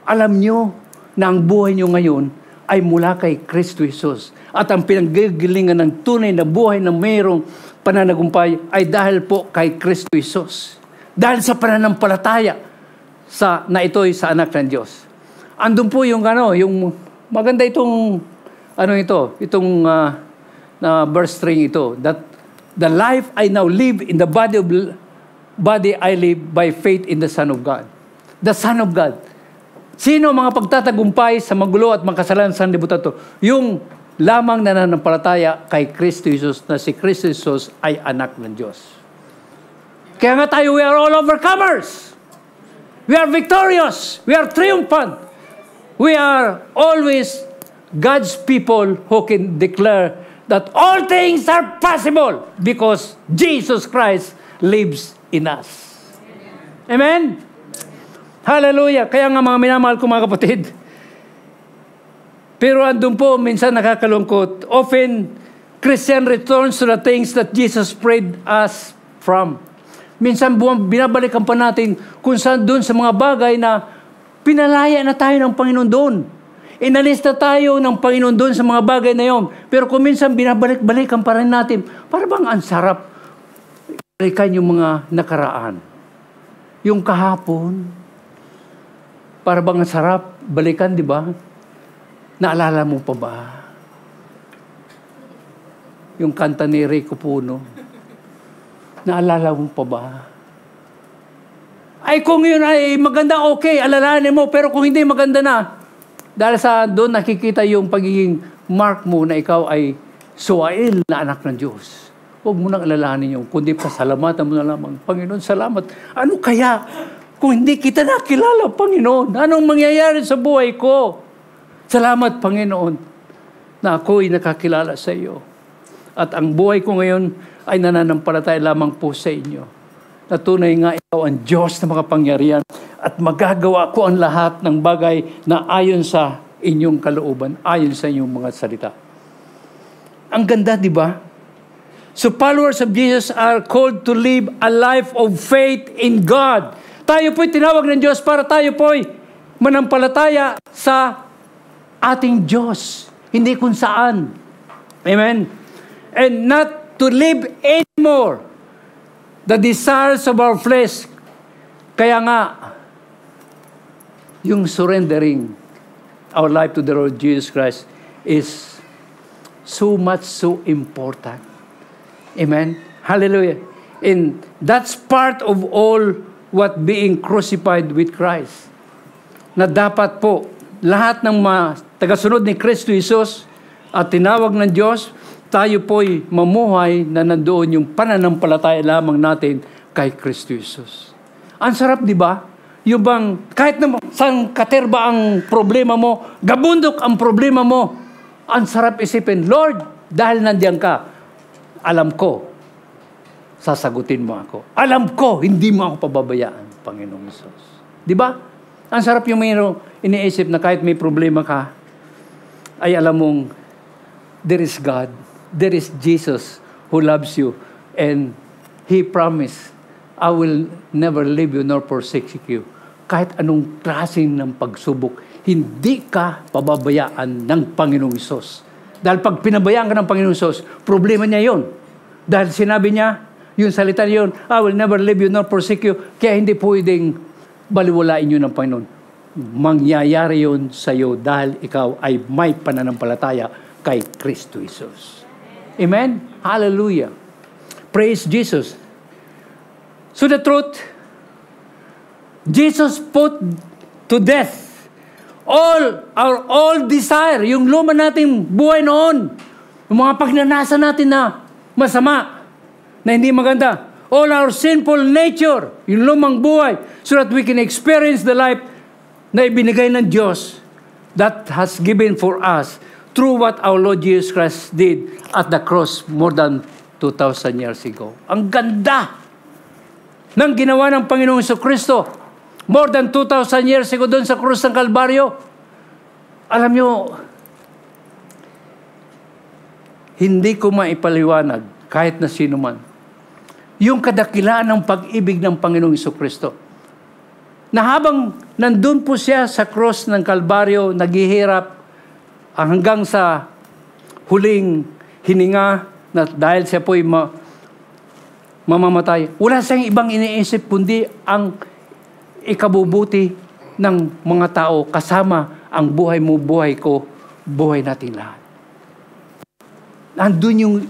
alam niyo na ang buhay niyo ngayon ay mula kay Kristo Jesus. At ang pinanggagalingan ng tunay na buhay na mayroong pananagumpay ay dahil po kay Kristo Jesus. Dahil sa pananampalataya na ito'y sa anak ng Diyos. Andun po yung yung maganda itong itong verse 3 ito, that the life I now live in the body I live by faith in the Son of God. The Son of God. Sino mga pagtatagumpay sa magulo at makasalanan sa libutan to? Yung lamang nananampalataya kay Kristo Jesus na si Kristo Jesus ay anak ng Diyos. Kaya nga tayo, we are all overcomers. We are victorious. We are triumphant. We are always God's people who can declare that all things are possible because Jesus Christ lives in us. Amen? Hallelujah. Kaya nga mga minamahal ko mga kapatid, pero andun po, minsan nakakalungkot. Often, Christian returns to the things that Jesus freed us from. Minsan binabalikan pa natin kung saan doon sa mga bagay na pinalaya na tayo ng Panginoon doon. Inalis na tayo ng Panginoon doon sa mga bagay na yon. Pero kung minsan binabalik-balikan pa rin natin, para bang ang sarap balikan yung mga nakaraan. Yung kahapon, para bang ang sarap balikan, di ba? Naalala mo pa ba? Yung kanta ni Rico Puno. Naalala mo pa ba? Ay, kung yun ay maganda, okay, alalahanin mo. Pero kung hindi maganda na, dahil sa doon nakikita yung pagiging mark mo na ikaw ay suwail na anak ng Diyos. Huwag mo nang alalahanin yung, kundi pasalamatan mo na lamang. Panginoon, salamat. Ano kaya kung hindi kita nakilala, Panginoon? Anong mangyayari sa buhay ko? Salamat, Panginoon, na ako'y nakakilala sa iyo. At ang buhay ko ngayon ay nananampalataya lamang po sa inyo. Natunay nga ikaw ang Diyos na makapangyarihan at magagawa ko ang lahat ng bagay na ayon sa inyong kalooban, ayon sa inyong mga salita. Ang ganda, di ba? So followers of Jesus are called to live a life of faith in God. Tayo po'y tinawag ng Diyos para tayo po'y manampalataya sa ating Diyos. Hindi kung saan. Amen? And not to live anymore the desires of our flesh. Kaya nga, yung surrendering our life to the Lord Jesus Christ is so important. Amen? Hallelujah. And that's part of all what being crucified with Christ. Na dapat po, lahat ng mga tagasunod ni Kristo Jesus at tinawag ng Diyos, tayo po'y mamuhay na nandoon yung pananampalataya lamang natin kay Kristo Jesus. Ang sarap, di ba? Yung bang, kahit na saan katerba ang problema mo, gabundok ang problema mo, ang sarap isipin, Lord, dahil nandiyan ka, alam ko, sasagutin mo ako. Alam ko, hindi mo ako pababayaan, Panginoong Jesus. Di ba? Ang sarap yung mayroong iniisip na kahit may problema ka, ay alam mong, there is God, there is Jesus who loves you, and He promised, I will never leave you nor forsake you. Kahit anong klaseng ng pagsubok, hindi ka pababayaan ng Panginoong Hesus. Dahil pag pinabayaan ka ng Panginoong Hesus, problema niya yon. Dahil sinabi niya, yung salita niya yun, I will never leave you nor forsake you, kaya hindi pwedeng baliwalain yun ng Panginoon. Mangyayari yun sa iyo dahil ikaw ay may pananampalataya kay Kristo Jesus. Amen? Hallelujah. Praise Jesus. So the truth, Jesus put to death all desire, yung luma nating buhay noon, yung mga pagnanasa natin na masama, na hindi maganda, all our sinful nature, yung lumang buhay, so that we can experience the life na ibinigay ng Diyos that has given for us through what our Lord Jesus Christ did at the cross more than 2,000 years ago. Ang ganda ng ginawa ng Panginoong Jesucristo more than 2,000 years ago doon sa krus ng Kalbaryo. Alam nyo, hindi ko maipaliwanag kahit na sino man yung kadakilaan ng pag-ibig ng Panginoong Jesucristo. Na habang nandun po siya sa cross ng Kalbaryo, naghihirap hanggang sa huling hininga na dahil siya po'y mamamatay. Wala siyang ibang iniisip kundi ang ikabubuti ng mga tao kasama ang buhay mo, buhay ko, buhay natin lahat. Nandun yung...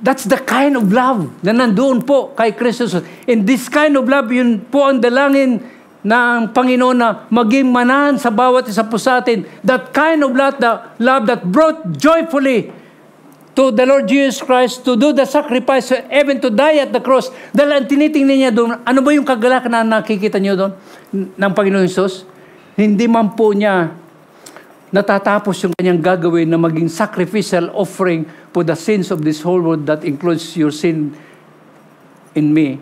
That's the kind of love na nandoon po kay Kristo. And this kind of love, yun po ang dalangin ng Panginoon na maging manahan sa bawat isa po sa atin. That kind of love, the love that brought joyfully to the Lord Jesus Christ to do the sacrifice, even to die at the cross. Dahil ang tinitingnan niya doon, ano ba yung kagalakan na nakikita niyo doon ng Panginoon Jesus? Hindi man po niya natatapos yung kanyang gagawin na maging sacrificial offering for the sins of this whole world, that includes your sin in me,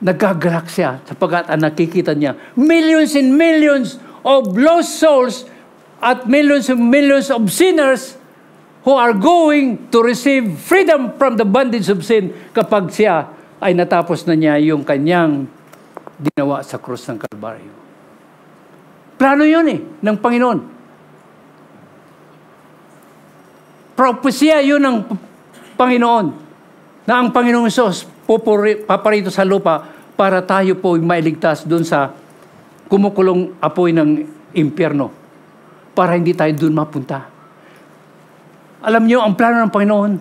nagagalak siya sapagkat ang nakikita niya, millions and millions of lost souls at millions and millions of sinners who are going to receive freedom from the bondage of sin kapag siya ay natapos na niya yung kanyang ginawa sa krus ng Kalbaryo. Plano yun ng Panginoon. Propesya yun ng Panginoon na ang Panginoong Hesus paparito sa lupa para tayo po mailigtas doon sa kumukulong apoy ng impyerno para hindi tayo doon mapunta. Alam niyo, ang plano ng Panginoon,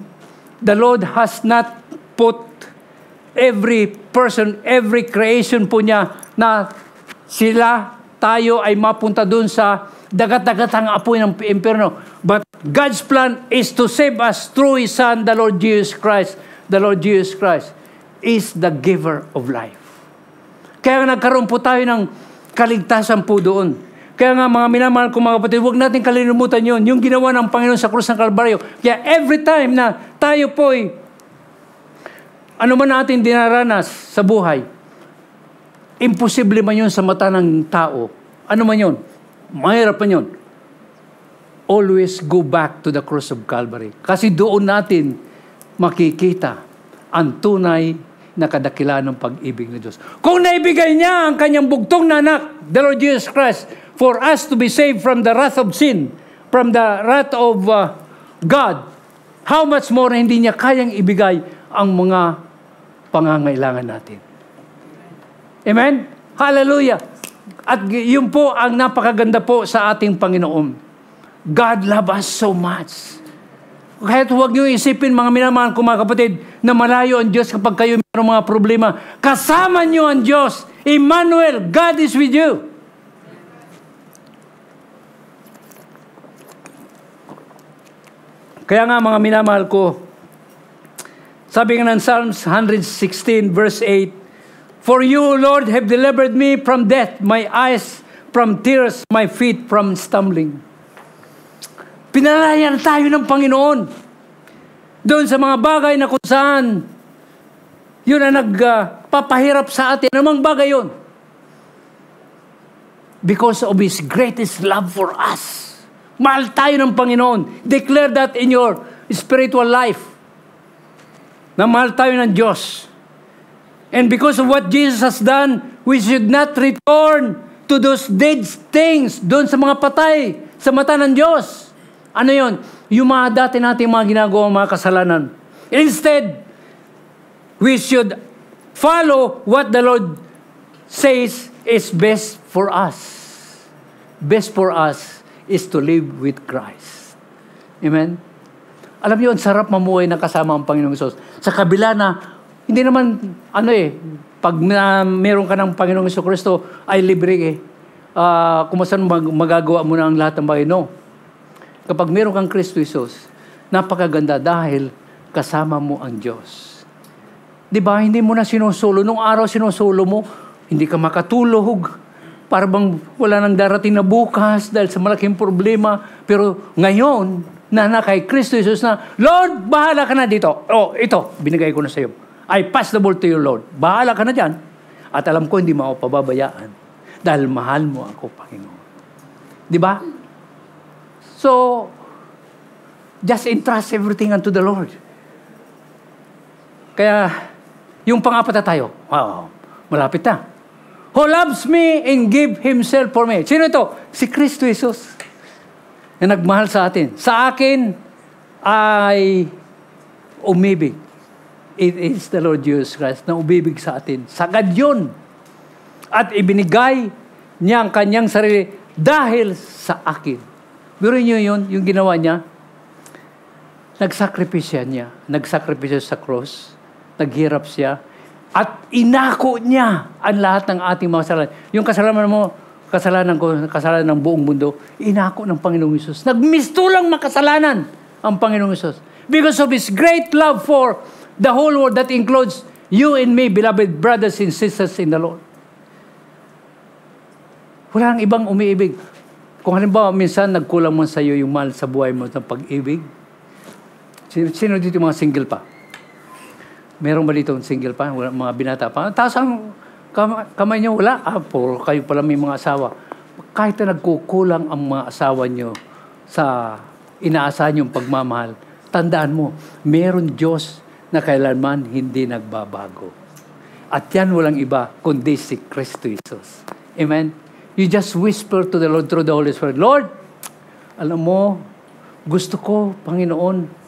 the Lord has not put every person, every creation po niya na tayo ay mapunta doon sa dagat-dagatang apoy ng impyerno. But God's plan is to save us through His Son, the Lord Jesus Christ. The Lord Jesus Christ is the giver of life. Kaya nagkaroon po tayo ng kaligtasan po doon. Kaya nga mga minamahal ko mga kapatid, huwag natin kalilimutan yun, yung ginawa ng Panginoon sa krus ng Kalbaryo. Kaya every time na tayo po'y ano man natin dinaranas sa buhay, imposible man yun sa mata ng tao. Ano man yun? Mahirap man yun. Always go back to the cross of Calvary. Kasi doon natin makikita ang tunay na kadakilaan ng pag-ibig ng Diyos. Kung naibigay niya ang kanyang bugtong na anak, the Lord Jesus Christ, for us to be saved from the wrath of sin, from the wrath of God, how much more hindi niya kayang ibigay ang mga pangangailangan natin. Amen? Hallelujah! At yun po ang napakaganda po sa ating Panginoon. God loves us so much. Kahit huwag niyo isipin, mga minamahal ko mga kapatid, na malayo ang Diyos kapag kayo mayroong mga problema. Kasama niyo ang Diyos. Emmanuel, God is with you. Kaya nga mga minamahal ko, sabi nga ng Psalms 116 verse 8, For you, Lord, have delivered me from death, my eyes from tears, my feet from stumbling. Pinalayan tayo ng Panginoon doon sa mga bagay na kung saan yun ang nagpapahirap sa atin. Anong bagay yun? Because of His greatest love for us. Mahal tayo ng Panginoon. Declare that in your spiritual life. Na mahal tayo ng Diyos. And because of what Jesus has done, we should not return to those dead things, doon sa mga patay, sa mata ng Diyos. Ano yun? Yung mga dati natin mga ginagawa, mga kasalanan. Instead, we should follow what the Lord says is best for us. Best for us is to live with Christ. Amen? Alam niyo, ang sarap mamuhay na kasama ang Panginoong Hesus. Sa kabila na, hindi naman, pag meron ka ng Panginoong Hesus Kristo, ay libre kung saan magagawa mo na ang lahat ng bagay. No. Kapag meron kang Kristo Hesus, napakaganda dahil kasama mo ang Diyos. Diba, hindi mo na sinusulo. Nung araw sinusulo mo, hindi ka makatulog. Para bang wala nang darating na bukas dahil sa malaking problema. Pero ngayon, na kay Kristo Jesus na, Lord, bahala ka na dito. Oh, ito, binigay ko na sa iyo. I pass the ball to you, Lord. Bahala ka na dyan. At alam ko, hindi mo ako pababayaan. Dahil mahal mo ako, Panginoon. Diba? So, just entrust everything unto the Lord. Kaya, yung pang-apat na tayo, wow, malapit na. Who loves me and give Himself for me. Sino ito? Si Kristo Jesus. Na nagmahal sa atin. Sa akin ay umibig. It is the Lord Jesus Christ na umibig sa atin. Sagad yun. At ibinigay niya ang kanyang sarili dahil sa akin. Pero niyo yun, yung ginawa niya, nagsakripisya niya. Nagsakripisya sa cross. Naghirap siya. At inako niya ang lahat ng ating mga kasalanan. Yung kasalanan mo, kasalanan ko, kasalanan ng buong mundo, inako ng Panginoong Hesus. Nagmistulang makasalanan ang Panginoong Hesus. Because of His great love for the whole world that includes you and me, beloved brothers and sisters in the Lord. Wala nang ibang umiibig. Kung halimbawa, minsan nagkulang man sa iyo yung mahal sa buhay mo ng pag-ibig, Sino dito mga single pa? Meron ba dito single pa? Wala, mga binata pa? Taas ang kamay nyo, wala. Puro kayo pala may mga asawa. Kahit na nagkukulang ang mga asawa nyo sa inaasahan yung pagmamahal, tandaan mo, meron Diyos na kailanman hindi nagbabago. At yan walang iba, kundi si Kristo Jesus. Amen? You just whisper to the Lord through the Holy Spirit, Lord, alam mo, gusto ko, Panginoon,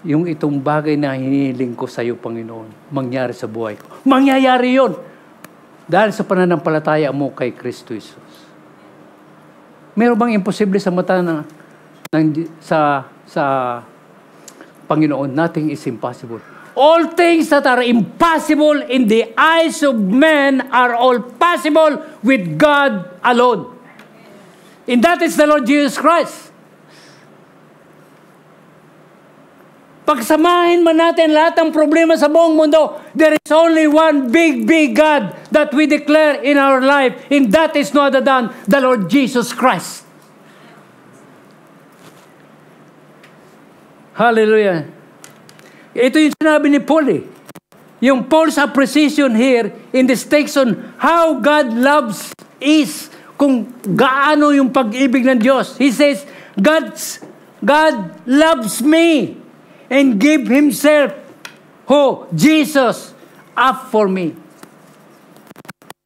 yung itong bagay na hinihiling ko sa iyo, Panginoon, mangyari sa buhay ko. Mangyayari yon dahil sa pananampalataya mo kay Kristo Jesus. Meron bang imposible sa mata sa Panginoon? Nothing is impossible. All things that are impossible in the eyes of men are all possible with God alone. And that is the Lord Jesus Christ. Pagsamahin man natin lahat ng problema sa buong mundo, there is only one big, big God that we declare in our life, and that is no other than the Lord Jesus Christ. Hallelujah. Ito yung sinabi ni Paul eh. Yung Paul's appreciation here in this section, how God loves is, kung gaano yung pag-ibig ng Diyos. He says, God loves me and give Himself, Jesus, up for me.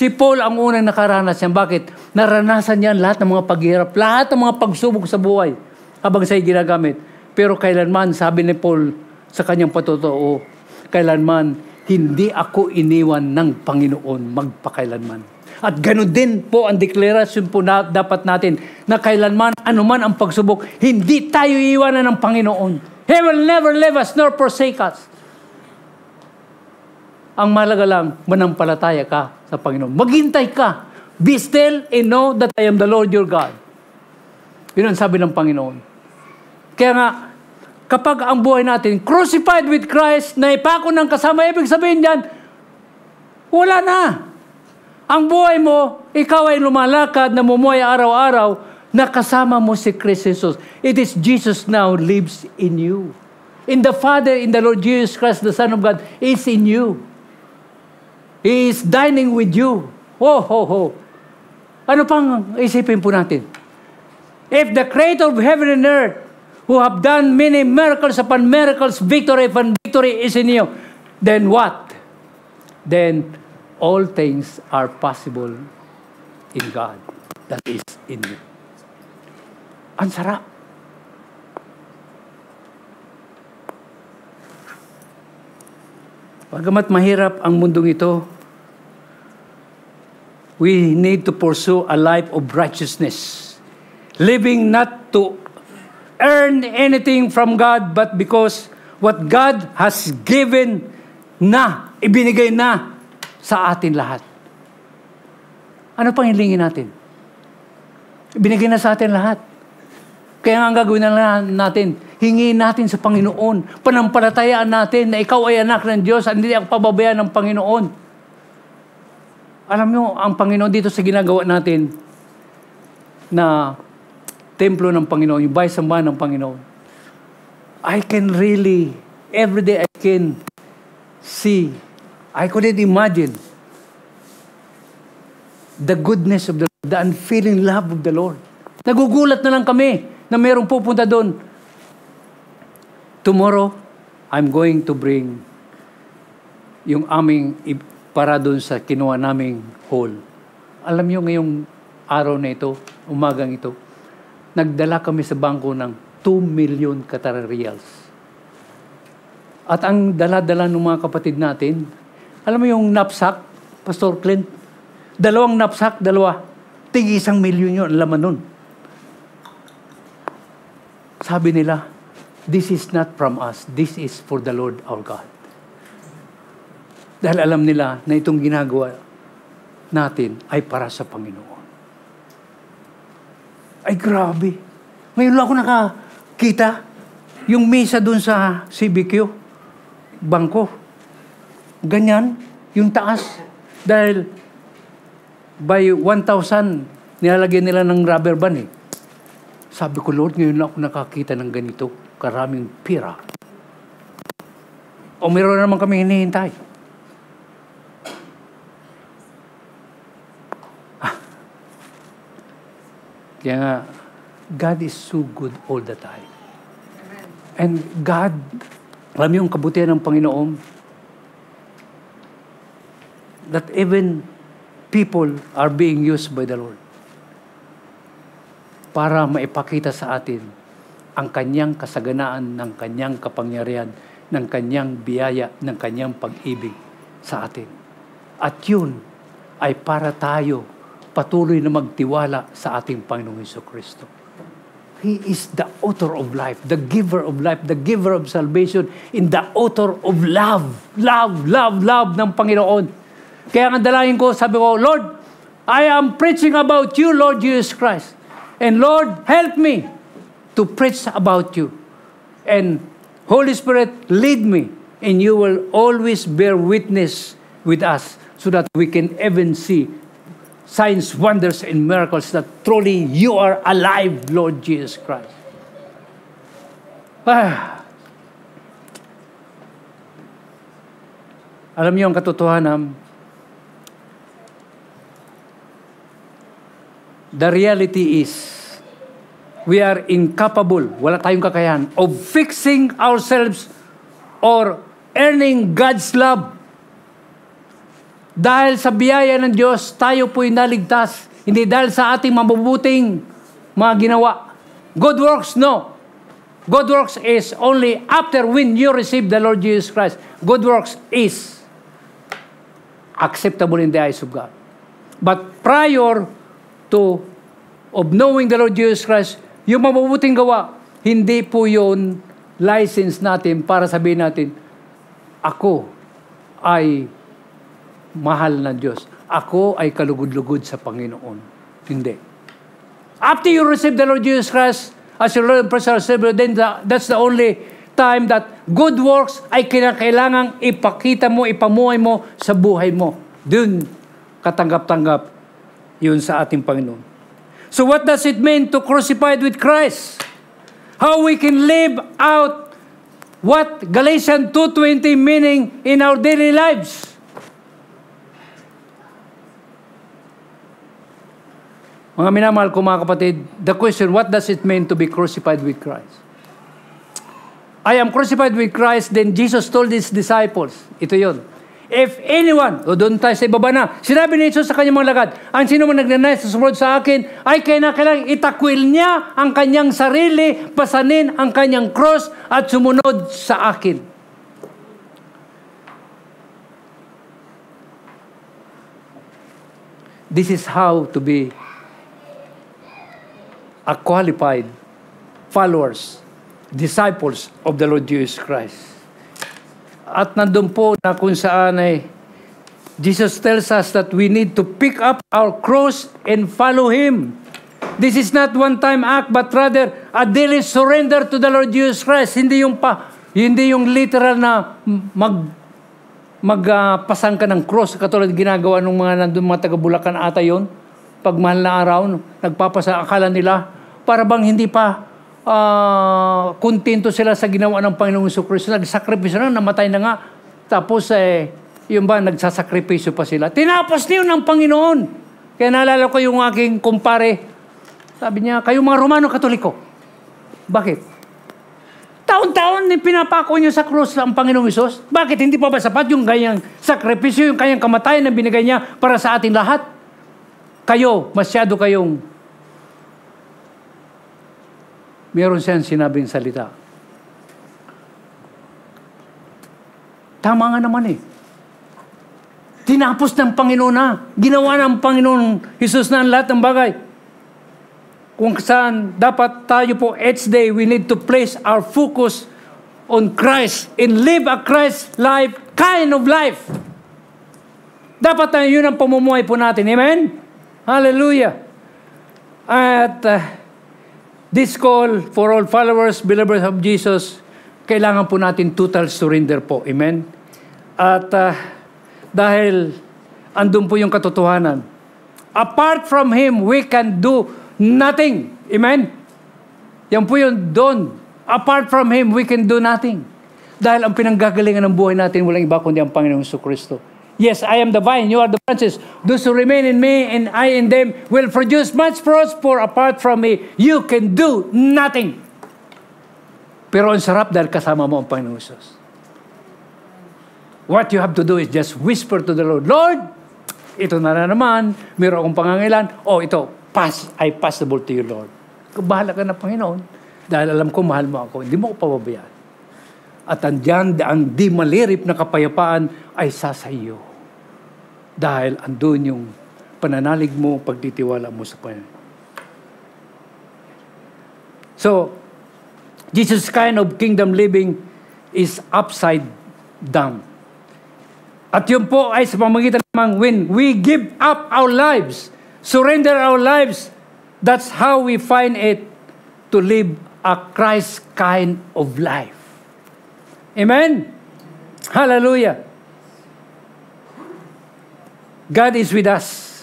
Si Paul ang unang nakaranas yan. Bakit? Naranasan niya lahat ng mga paghihirap, lahat ng mga pagsubok sa buhay habang siya'y ginagamit. Pero kailanman, sabi ni Paul sa kanyang patotoo, kailanman, hindi ako iniwan ng Panginoon magpakailanman. At ganoon din po ang deklarasyon po na dapat natin na kailanman, anuman ang pagsubok, hindi tayo iiwanan ng Panginoon. He will never leave us nor forsake us. Ang mahalaga lang, manampalataya ka sa Panginoon. Maghintay ka. Be still and know that I am the Lord your God. Yun ang sabi ng Panginoon. Kaya nga, kapag ang buhay natin, crucified with Christ, naipako ng kasama, ibig sabihin dyan, wala na. Ang buhay mo, ikaw ay lumalakad, namumuhay araw-araw, nakasama mo si Kristo Jesus. It is Jesus now lives in you. In the Father, in the Lord Jesus Christ, the Son of God, is in you. He is dining with you. Ano pang isipin po natin? If the Creator of heaven and earth, who have done many miracles upon miracles, victory upon victory is in you, then what? Then all things are possible in God that is in you. Ang sarap. Bagamat mahirap ang mundong ito, we need to pursue a life of righteousness. Living not to earn anything from God, but because what God has given na, ibinigay na sa atin lahat. Ano pang hilingin natin? Ibinigay na sa atin lahat. Kaya nga ang gagawin na natin, hingin natin sa Panginoon, panampalatayaan natin na ikaw ay anak ng Diyos, hindi ako pababayaan ng Panginoon. Alam nyo, ang Panginoon dito sa ginagawa natin na templo ng Panginoon, yung bahay sambahan ng Panginoon, I can really, every day I can see, I couldn't imagine the goodness of the Lord, the unfailing love of the Lord. Nagugulat na lang kami na mayroong pupunta doon. Tomorrow, I'm going to bring yung aming para doon sa kinuha naming hall. Alam nyo ngayong araw na ito, umagang ito, nagdala kami sa bangko ng 2 million Qatar Riyals. At ang dala-dala ng mga kapatid natin, alam mo yung knapsack, Pastor Clint? 2 knapsack, 2. Tig 1 milyon yun, ang laman nun. Sabi nila, this is not from us, this is for the Lord our God. Dahil alam nila na itong ginagawa natin ay para sa Panginoon. Ay grabe. Ngayon lang ako nakakita yung misa dun sa CBQ, bangko. Ganyan, yung taas. Dahil by 1,000, nilalagyan nila ng rubber band eh. Sabi ko, Lord, ngayon lang ako nakakita ng ganito, karaming pira. O meron naman kami hinihintay. Kaya nga, God is so good all the time. And God, alam niyo yung kabutihan ng Panginoon, that even people are being used by the Lord para maipakita sa atin ang kanyang kasaganaan, ng kanyang kapangyarihan, ng kanyang biyaya, ng kanyang pag-ibig sa atin. At yun ay para tayo patuloy na magtiwala sa ating Panginoong Jesucristo. He is the author of life, the giver of life, the giver of salvation, and the author of love. Love ng Panginoon. Kaya ang dalangin ko, sabi ko, Lord, I am preaching about you, Lord Jesus Christ. And Lord, help me to preach about you. And Holy Spirit, lead me, and you will always bear witness with us so that we can even see signs, wonders, and miracles that truly you are alive, Lord Jesus Christ. Alam niyo ang katotohanan, the reality is, we are incapable, wala tayong kakayahan, of fixing ourselves or earning God's love. Dahil sa biyaya ng Diyos, tayo po'y naligtas. Hindi dahil sa ating mabubuting mga ginawa. Good works, no. Good works is only after when you receive the Lord Jesus Christ. Good works is acceptable in the eyes of God. But prior to of knowing the Lord Jesus Christ, yung mabubuting gawa, hindi po yun license natin para sabihin natin, ako ay mahal ng Diyos. Ako ay kalugod-lugod sa Panginoon. Hindi. After you receive the Lord Jesus Christ as your Lord and personal Savior, then that's the only time that good works ay kinakailangang ipakita mo, ipamuhay mo sa buhay mo. Dun, katanggap-tanggap yun sa ating Panginoon. So what does it mean to crucified with Christ? How we can live out what Galatians 2:20 meaning in our daily lives? Mga minamahal ko mga kapatid, the question, what does it mean to be crucified with Christ? I am crucified with Christ, then Jesus told His disciples, ito yon. If anyone, o doon tayo sa ibaba na, sinabi ni Jesus sa kanyang mga lagad, ang sino man nagnanais sa sumunod sa akin, ay kailangang itakwil niya ang kanyang sarili, pasanin ang kanyang cross, at sumunod sa akin. This is how to be a qualified followers, disciples of the Lord Jesus Christ. At nandun po na kung saan ay Jesus tells us that we need to pick up our cross and follow Him. This is not one-time act, but rather a daily surrender to the Lord Jesus Christ. Hindi yung literal na magpasang ka ng cross, katulad ginagawa ng mga nandun mga taga-Bulacan ata yun. Pag mahal na araw, nagpapasa, akala nila, para bang hindi pa kontento sila sa ginawa ng Panginoong Jesucristo. Nagsakripisyo na, namatay na nga. Tapos, yung ba, nagsasakripisyo pa sila. Tinapos niyo ng Panginoon. Kaya naalala ko yung aking kumpare. Sabi niya, kayo mga Romano Katoliko. Bakit? Taon-taon pinapako niyo sa krus ang Panginoong Hesus. Bakit? Hindi pa ba sapat yung kanyang sakripisyo, yung kanyang kamatayan na binigay niya para sa ating lahat? Kayo, masyado kayong meron siyang sinabing salita. Tama nga naman eh. Tinapos ng Panginoon na. Ginawa ng Panginoon Jesus na ang lahat ng bagay. Kung saan dapat tayo po each day, we need to place our focus on Christ and live a Christ life, kind of life. Dapat na yun ang pamumuhay po natin. Amen? Hallelujah. At this call for all followers, believers of Jesus, kailangan po natin total surrender po. Amen? At dahil andun po yung katotohanan, apart from Him, we can do nothing. Amen? Yan po yun, doon. Apart from Him, we can do nothing. Dahil ang pinanggagalingan ng buhay natin, walang iba kundi ang Panginoong Jesucristo. Yes, I am the vine, you are the branches. Those who remain in me and I in them will produce much fruit, for apart from me, you can do nothing. Pero ang sarap dahil kasama mo ang Panginoong Jesus. What you have to do is just whisper to the Lord, Lord, ito na naman, meron akong pangangailan. Oh, ito, I passable to you, Lord. Bahala ka na, Panginoon. Dahil alam ko, mahal mo ako. Hindi mo ako pababayaan. At andyan, ang di malirip na kapayapaan ay sasayo. Dahil andun yung pananalig mo, pagtitiwala mo sa Panginoon. So, Jesus' kind of kingdom living is upside down. At yun po ay sa pamamagitan naman when we give up our lives, surrender our lives, that's how we find it to live a Christ kind of life. Amen? Hallelujah. God is with us.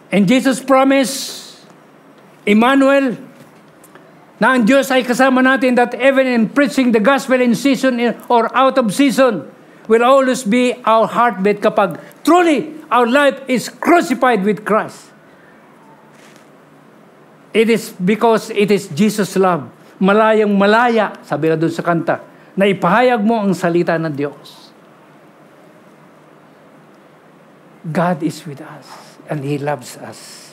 And Jesus promised, Emmanuel, na ang Diyos ay kasama natin, that even in preaching the gospel in season or out of season, will always be our heartbeat kapag truly our life is crucified with Christ. It is because it is Jesus' love. Malayang malaya, sabi na doon sa kanta, na ipahayag mo ang salita ng Diyos. God is with us and He loves us.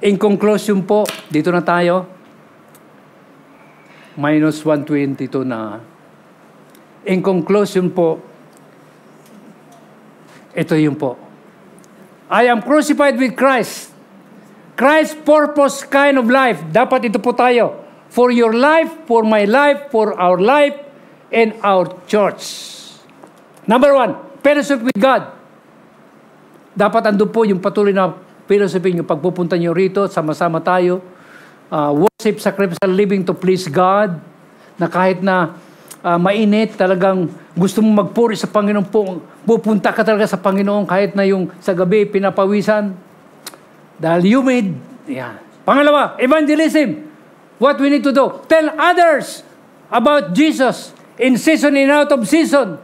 In conclusion po, dito na tayo. Minus 122 na. In conclusion po, ito yung po. I am crucified with Christ. Christ's purpose kind of life. Dapat ito po tayo. For your life, for my life, for our life, and our church. Number 1, fellowship with God. Dapat andun po yung patuloy na fellowship yung pagpupunta nyo rito, sama-sama tayo. Worship, sacrificial living to please God. Na kahit na mainit, talagang gusto mong magpuri sa Panginoon po, pupunta ka talaga sa Panginoon kahit na yung sa gabi pinapawisan. Dahil humid. Yeah. Pangalawa, evangelism. What we need to do? Tell others about Jesus in season and out of season.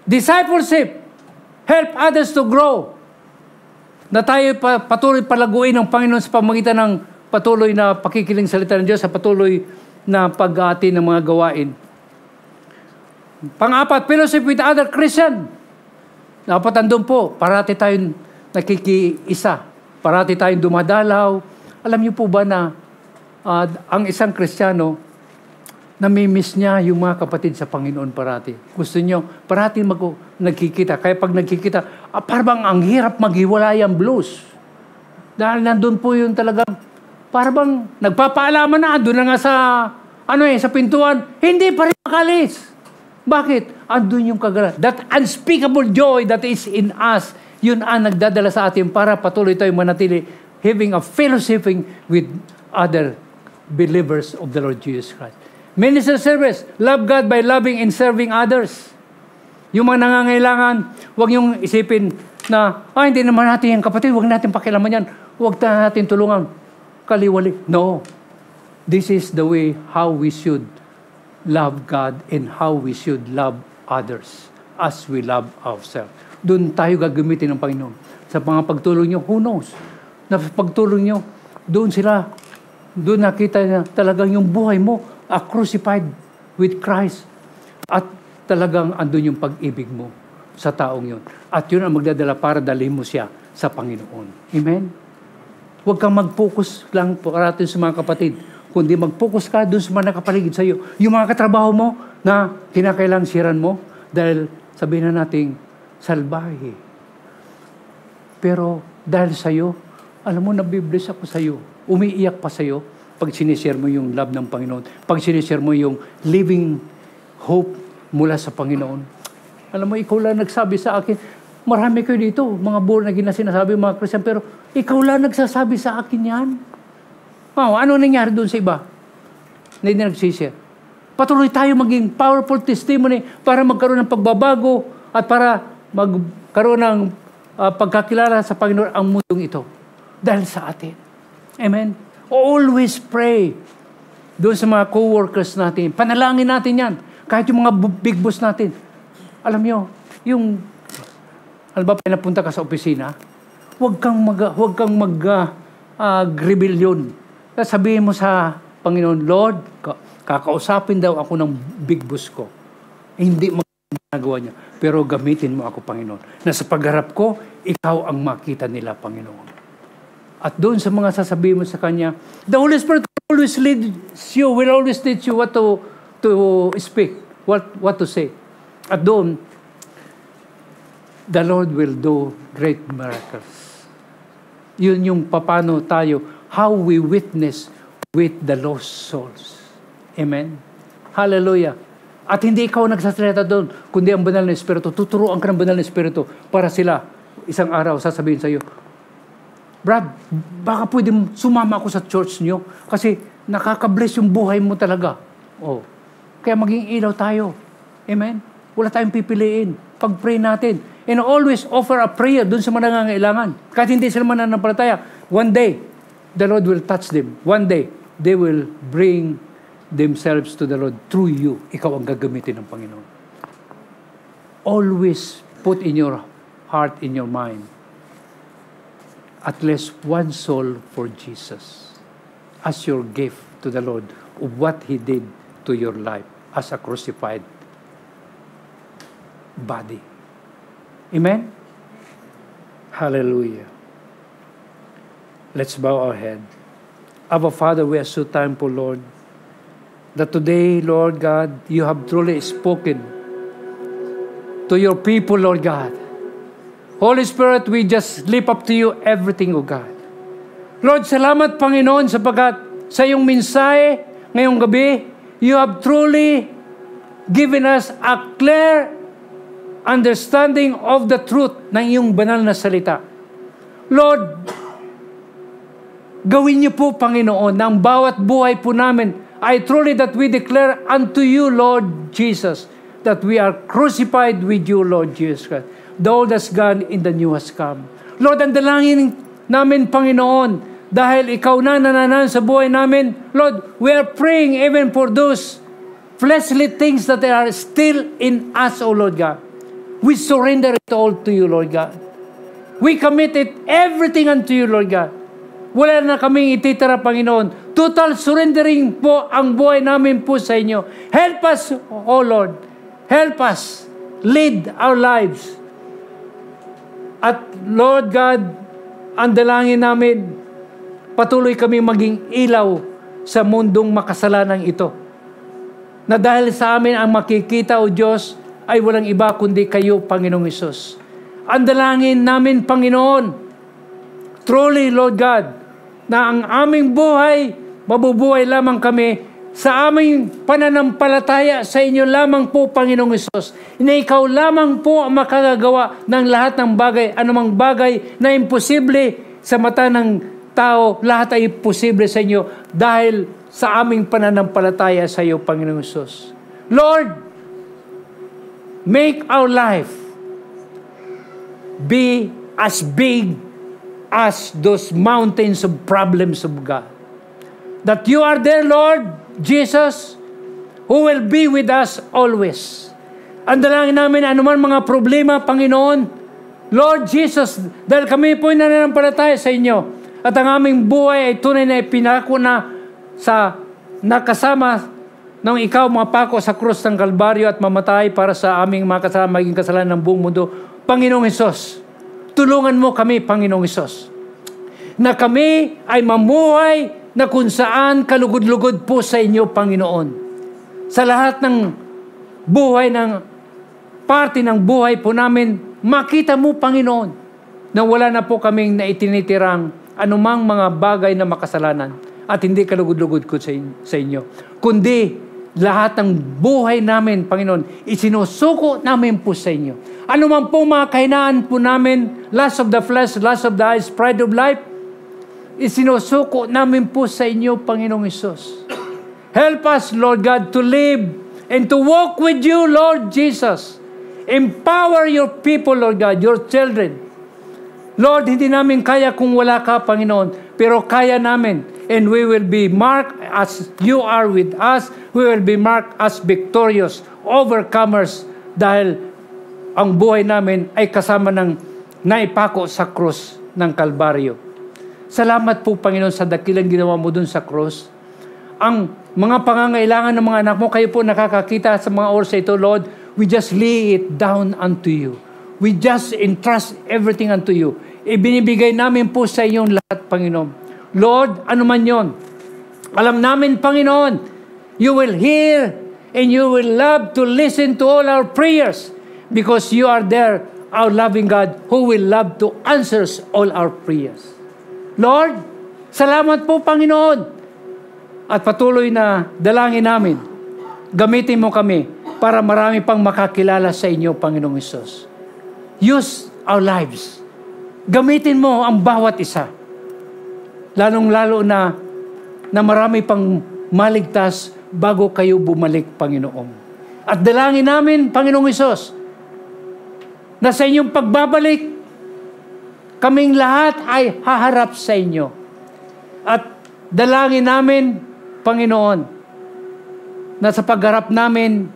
Discipleship. Help others to grow. Na tayo patuloy palaguin ng Panginoon sa pamagitan ng patuloy na pakikiling salita ng Diyos, sa patuloy na pag-aati ng mga gawain. Pang-apat, fellowship with other Christian. Dapat andun po, parati tayong nakikiisa. Parati tayong dumadalaw. Alam niyo po ba na ang isang Kristiyano, namimiss niya yung mga kapatid sa Panginoon parati. Gusto niyo, parati nagkikita. Kaya pag nagkikita, parang ang hirap maghiwalay ang blues. Dahil nandun po yung talagang, parang nagpapaalaman na, doon na nga sa pintuan, hindi pa rin makalis. Bakit? Andun yung kagala. That unspeakable joy that is in us, yun ang nagdadala sa atin para patuloy tayong manatili having a fellowshipping with other believers of the Lord Jesus Christ. Minister service, love God by loving and serving others. Yung mga nangangailangan, huwag yung isipin na, hindi naman natin yung kapatid, huwag natin pakialaman yan, huwag natin tulungan. Kaliwali. No. This is the way how we should love God and how we should love others as we love ourselves. Doon tayo gagamitin ng Panginoon. Sa mga pagtulong nyo, who knows? Na pagtulong nyo, doon nakita na talagang yung buhay mo, crucified with Christ. At talagang andun yung pag-ibig mo sa taong yun. At yun ang magdadala para dalhin mo siya sa Panginoon. Amen? Huwag kang mag-focus lang parating sa mga kapatid, kundi mag-focus ka doon sa mga nakapaligid sa iyo. Yung mga katrabaho mo na kinakailangan siran mo dahil sabihin na nating salbahe. Pero dahil sa iyo, alam mo, nabibless ako sa iyo. Umiiyak pa sa iyo pag sinishare mo yung love ng Panginoon. Pag sinishare mo yung living hope mula sa Panginoon. Alam mo, ikaw lang nagsabi sa akin, marami kayo dito, mga born again na sinasabi, mga Christian, pero ikaw lang nagsasabi sa akin yan. Ano nangyari doon sa iba? Na hindi nagsishare. Patuloy tayo maging powerful testimony para magkaroon ng pagbabago at para magkaroon ng pagkakilala sa Panginoon ang mundong ito. Dahil sa atin. Amen? Always pray. Doon sa mga co-workers natin, panalangin natin yan. Kahit yung mga big boss natin. Alam nyo, yung, alam ba, pinapunta ka sa opisina, huwag kang mag-rebellion. Sabihin mo sa Panginoon, Lord, kakausapin daw ako ng big boss ko. Hindi magagawa niya. Pero gamitin mo ako, Panginoon. Na sa pagharap ko, ikaw ang makita nila, Panginoon. At doon sa mga sasabihin mo sa Kanya, the Holy Spirit always leads you, will always teach you what to speak, what to say. At doon, the Lord will do great miracles. Yun yung paano tayo, how we witness with the lost souls. Amen? Hallelujah. At hindi ikaw nagsasalita doon, kundi ang banal na Espiritu. Tuturuan ka ng banal na Espiritu para sila, isang araw, sasabihin sa iyo, Brad, baka pwede sumama ako sa church niyo kasi nakaka-bless yung buhay mo talaga. Oh. Kaya maging ilaw tayo. Amen? Wala tayong pipiliin. Pag-pray natin. And always offer a prayer dun sa mga nangangailangan. Kahit hindi sila mananampalataya, one day, the Lord will touch them. One day, they will bring themselves to the Lord through you. Ikaw ang gagamitin ng Panginoon. Always put in your heart, in your mind, at least one soul for Jesus as your gift to the Lord of what He did to your life as a crucified body. Amen? Hallelujah. Let's bow our head. Our Father, we are so thankful, Lord, that today, Lord God, you have truly spoken to your people, Lord God. Holy Spirit, we just lift up to you everything, O God. Lord, salamat, Panginoon, sapagkat sa iyong mensahe ngayong gabi, you have truly given us a clear understanding of the truth ng iyong banal na salita. Lord, gawin niyo po, Panginoon, ng bawat buhay po namin. I truly that we declare unto you, Lord Jesus, that we are crucified with you, Lord Jesus Christ. The old has gone, in the new has come. Lord, ang dalangin namin, Panginoon, dahil ikaw na nananan sa buhay namin, Lord, we are praying even for those fleshly things that are still in us, O Lord God. We surrender it all to you, Lord God. We commit it everything unto you, Lord God. Wala na kaming ititira, Panginoon. Total surrendering po ang buhay namin po sa inyo. Help us, O Lord. Help us lead our lives. At Lord God, ang dalangin namin, patuloy kami maging ilaw sa mundong makasalanang ito. Na dahil sa amin ang makikita, O Diyos, ay walang iba kundi kayo, Panginoong Hesus. Ang dalangin namin, Panginoon, truly, Lord God, na ang aming buhay, mabubuhay lamang kami sa aming pananampalataya sa inyo lamang po, Panginoong Hesus. Na ikaw lamang po ang makagagawa ng lahat ng bagay, anumang bagay na imposible sa mata ng tao, lahat ay posible sa inyo dahil sa aming pananampalataya sa iyo, Panginoong Hesus. Lord, make our life be as big as those mountains of problems of God. That you are there, Lord Jesus, who will be with us always. Ang dalangin namin, anuman mga problema, Panginoon, Lord Jesus, dahil kami po'y nananampalataya sa inyo, at ang aming buhay ay tunay na ipinako na sa nakasama nang ikaw mapako sa krus ng Kalbaryo at mamatay para sa aming mga kasama, maging kasalanan ng buong mundo. Panginoong Hesus, tulungan mo kami, Panginoong Hesus, na kami ay mamuhay na kung saan kalugod-lugod po sa inyo, Panginoon. Sa lahat ng buhay, ng parte ng buhay po namin, makita mo, Panginoon, na wala na po kaming naitinitirang anumang mga bagay na makasalanan at hindi kalugod-lugod ko sa inyo. Kundi, lahat ng buhay namin, Panginoon, isinusuko namin po sa inyo. Ano man po mga kahinaan po namin, lust of the flesh, lust of the eyes, pride of life, isinusuko namin po sa inyo, Panginoong Hesus. Help us, Lord God, to live and to walk with you, Lord Jesus. Empower your people, Lord God, your children. Lord, hindi namin kaya kung wala ka, Panginoon, pero kaya namin. And we will be marked as you are with us. We will be marked as victorious, overcomers, dahil ang buhay namin ay kasama ng naipako sa krus ng Kalbaryo. Salamat po, Panginoon, sa dakilang ginawa mo dun sa krus. Ang mga pangangailangan ng mga anak mo, kayo po nakakakita sa mga oras ito, Lord, we just lay it down unto you. We just entrust everything unto you. Ibinibigay namin po sa inyong lahat, Panginoon. Lord, ano man yon, alam namin, Panginoon, you will hear and you will love to listen to all our prayers because you are there, our loving God, who will love to answer all our prayers. Lord, salamat po, Panginoon. At patuloy na dalangin namin, gamitin mo kami para marami pang makakilala sa inyo, Panginoong Hesus. Use our lives. Gamitin mo ang bawat isa. Lalong-lalo na marami pang maligtas bago kayo bumalik, Panginoon. At dalangin namin, Panginoong Hesus, na sa inyong pagbabalik, kaming lahat ay haharap sa inyo. At dalangin namin, Panginoon, na sa pagharap namin,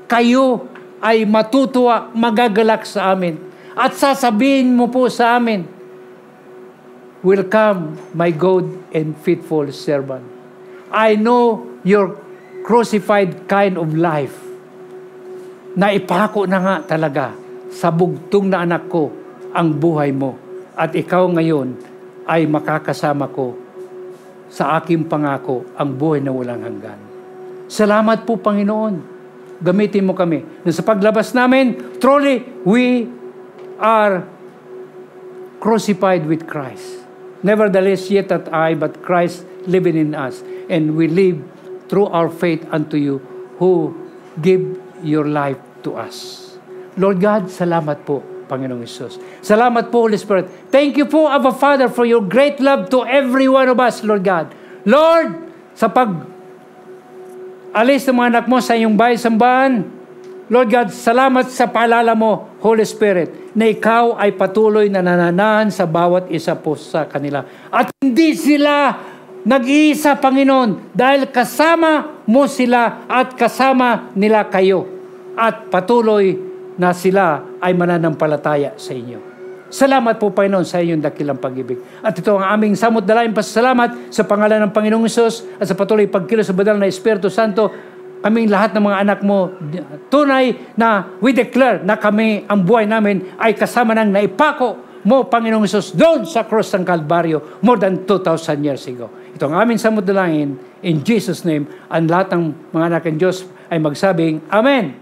kayo ay matutuwa, magagalak sa amin. At sasabihin mo po sa amin, "Welcome, my good and faithful servant. I know your crucified kind of life. Naipako na nga talaga sa bugtong na anak ko ang buhay mo. At ikaw ngayon ay makakasama ko sa aking pangako ang buhay na walang hanggan." Salamat po, Panginoon. Gamitin mo kami. Na sa paglabas namin, truly, we are crucified with Christ. Nevertheless, yet not I, but Christ living in us. And we live through our faith unto you who give your life to us. Lord God, salamat po, Panginoong Hesus. Salamat po, Holy Spirit. Thank you po, Abba Father, for your great love to every one of us, Lord God. Lord, sa alis ng mga anak mo sa iyong bahay-sambahan, Lord God, salamat sa paalala mo, Holy Spirit, na ikaw ay patuloy na nananahan sa bawat isa po sa kanila. At hindi sila nag-iisa, Panginoon, dahil kasama mo sila at kasama nila kayo. At patuloy na sila ay mananampalataya sa inyo. Salamat po, Panginoon, sa inyong dakilang pag-ibig. At ito ang aming samot dalayan pasasalamat sa pangalan ng Panginoong Hesus at sa patuloy pagkilos sa banal na Espiritu Santo. Kaming lahat ng mga anak mo, tunay na we declare na kami, ang buhay namin ay kasama ng naipako mo, Panginoong Hesus, doon sa cross ng Kalbaryo more than 2,000 years ago. Ito ang aming samot dalayan in Jesus' name. Ang lahat ng mga anak ng Diyos ay magsabing, Amen.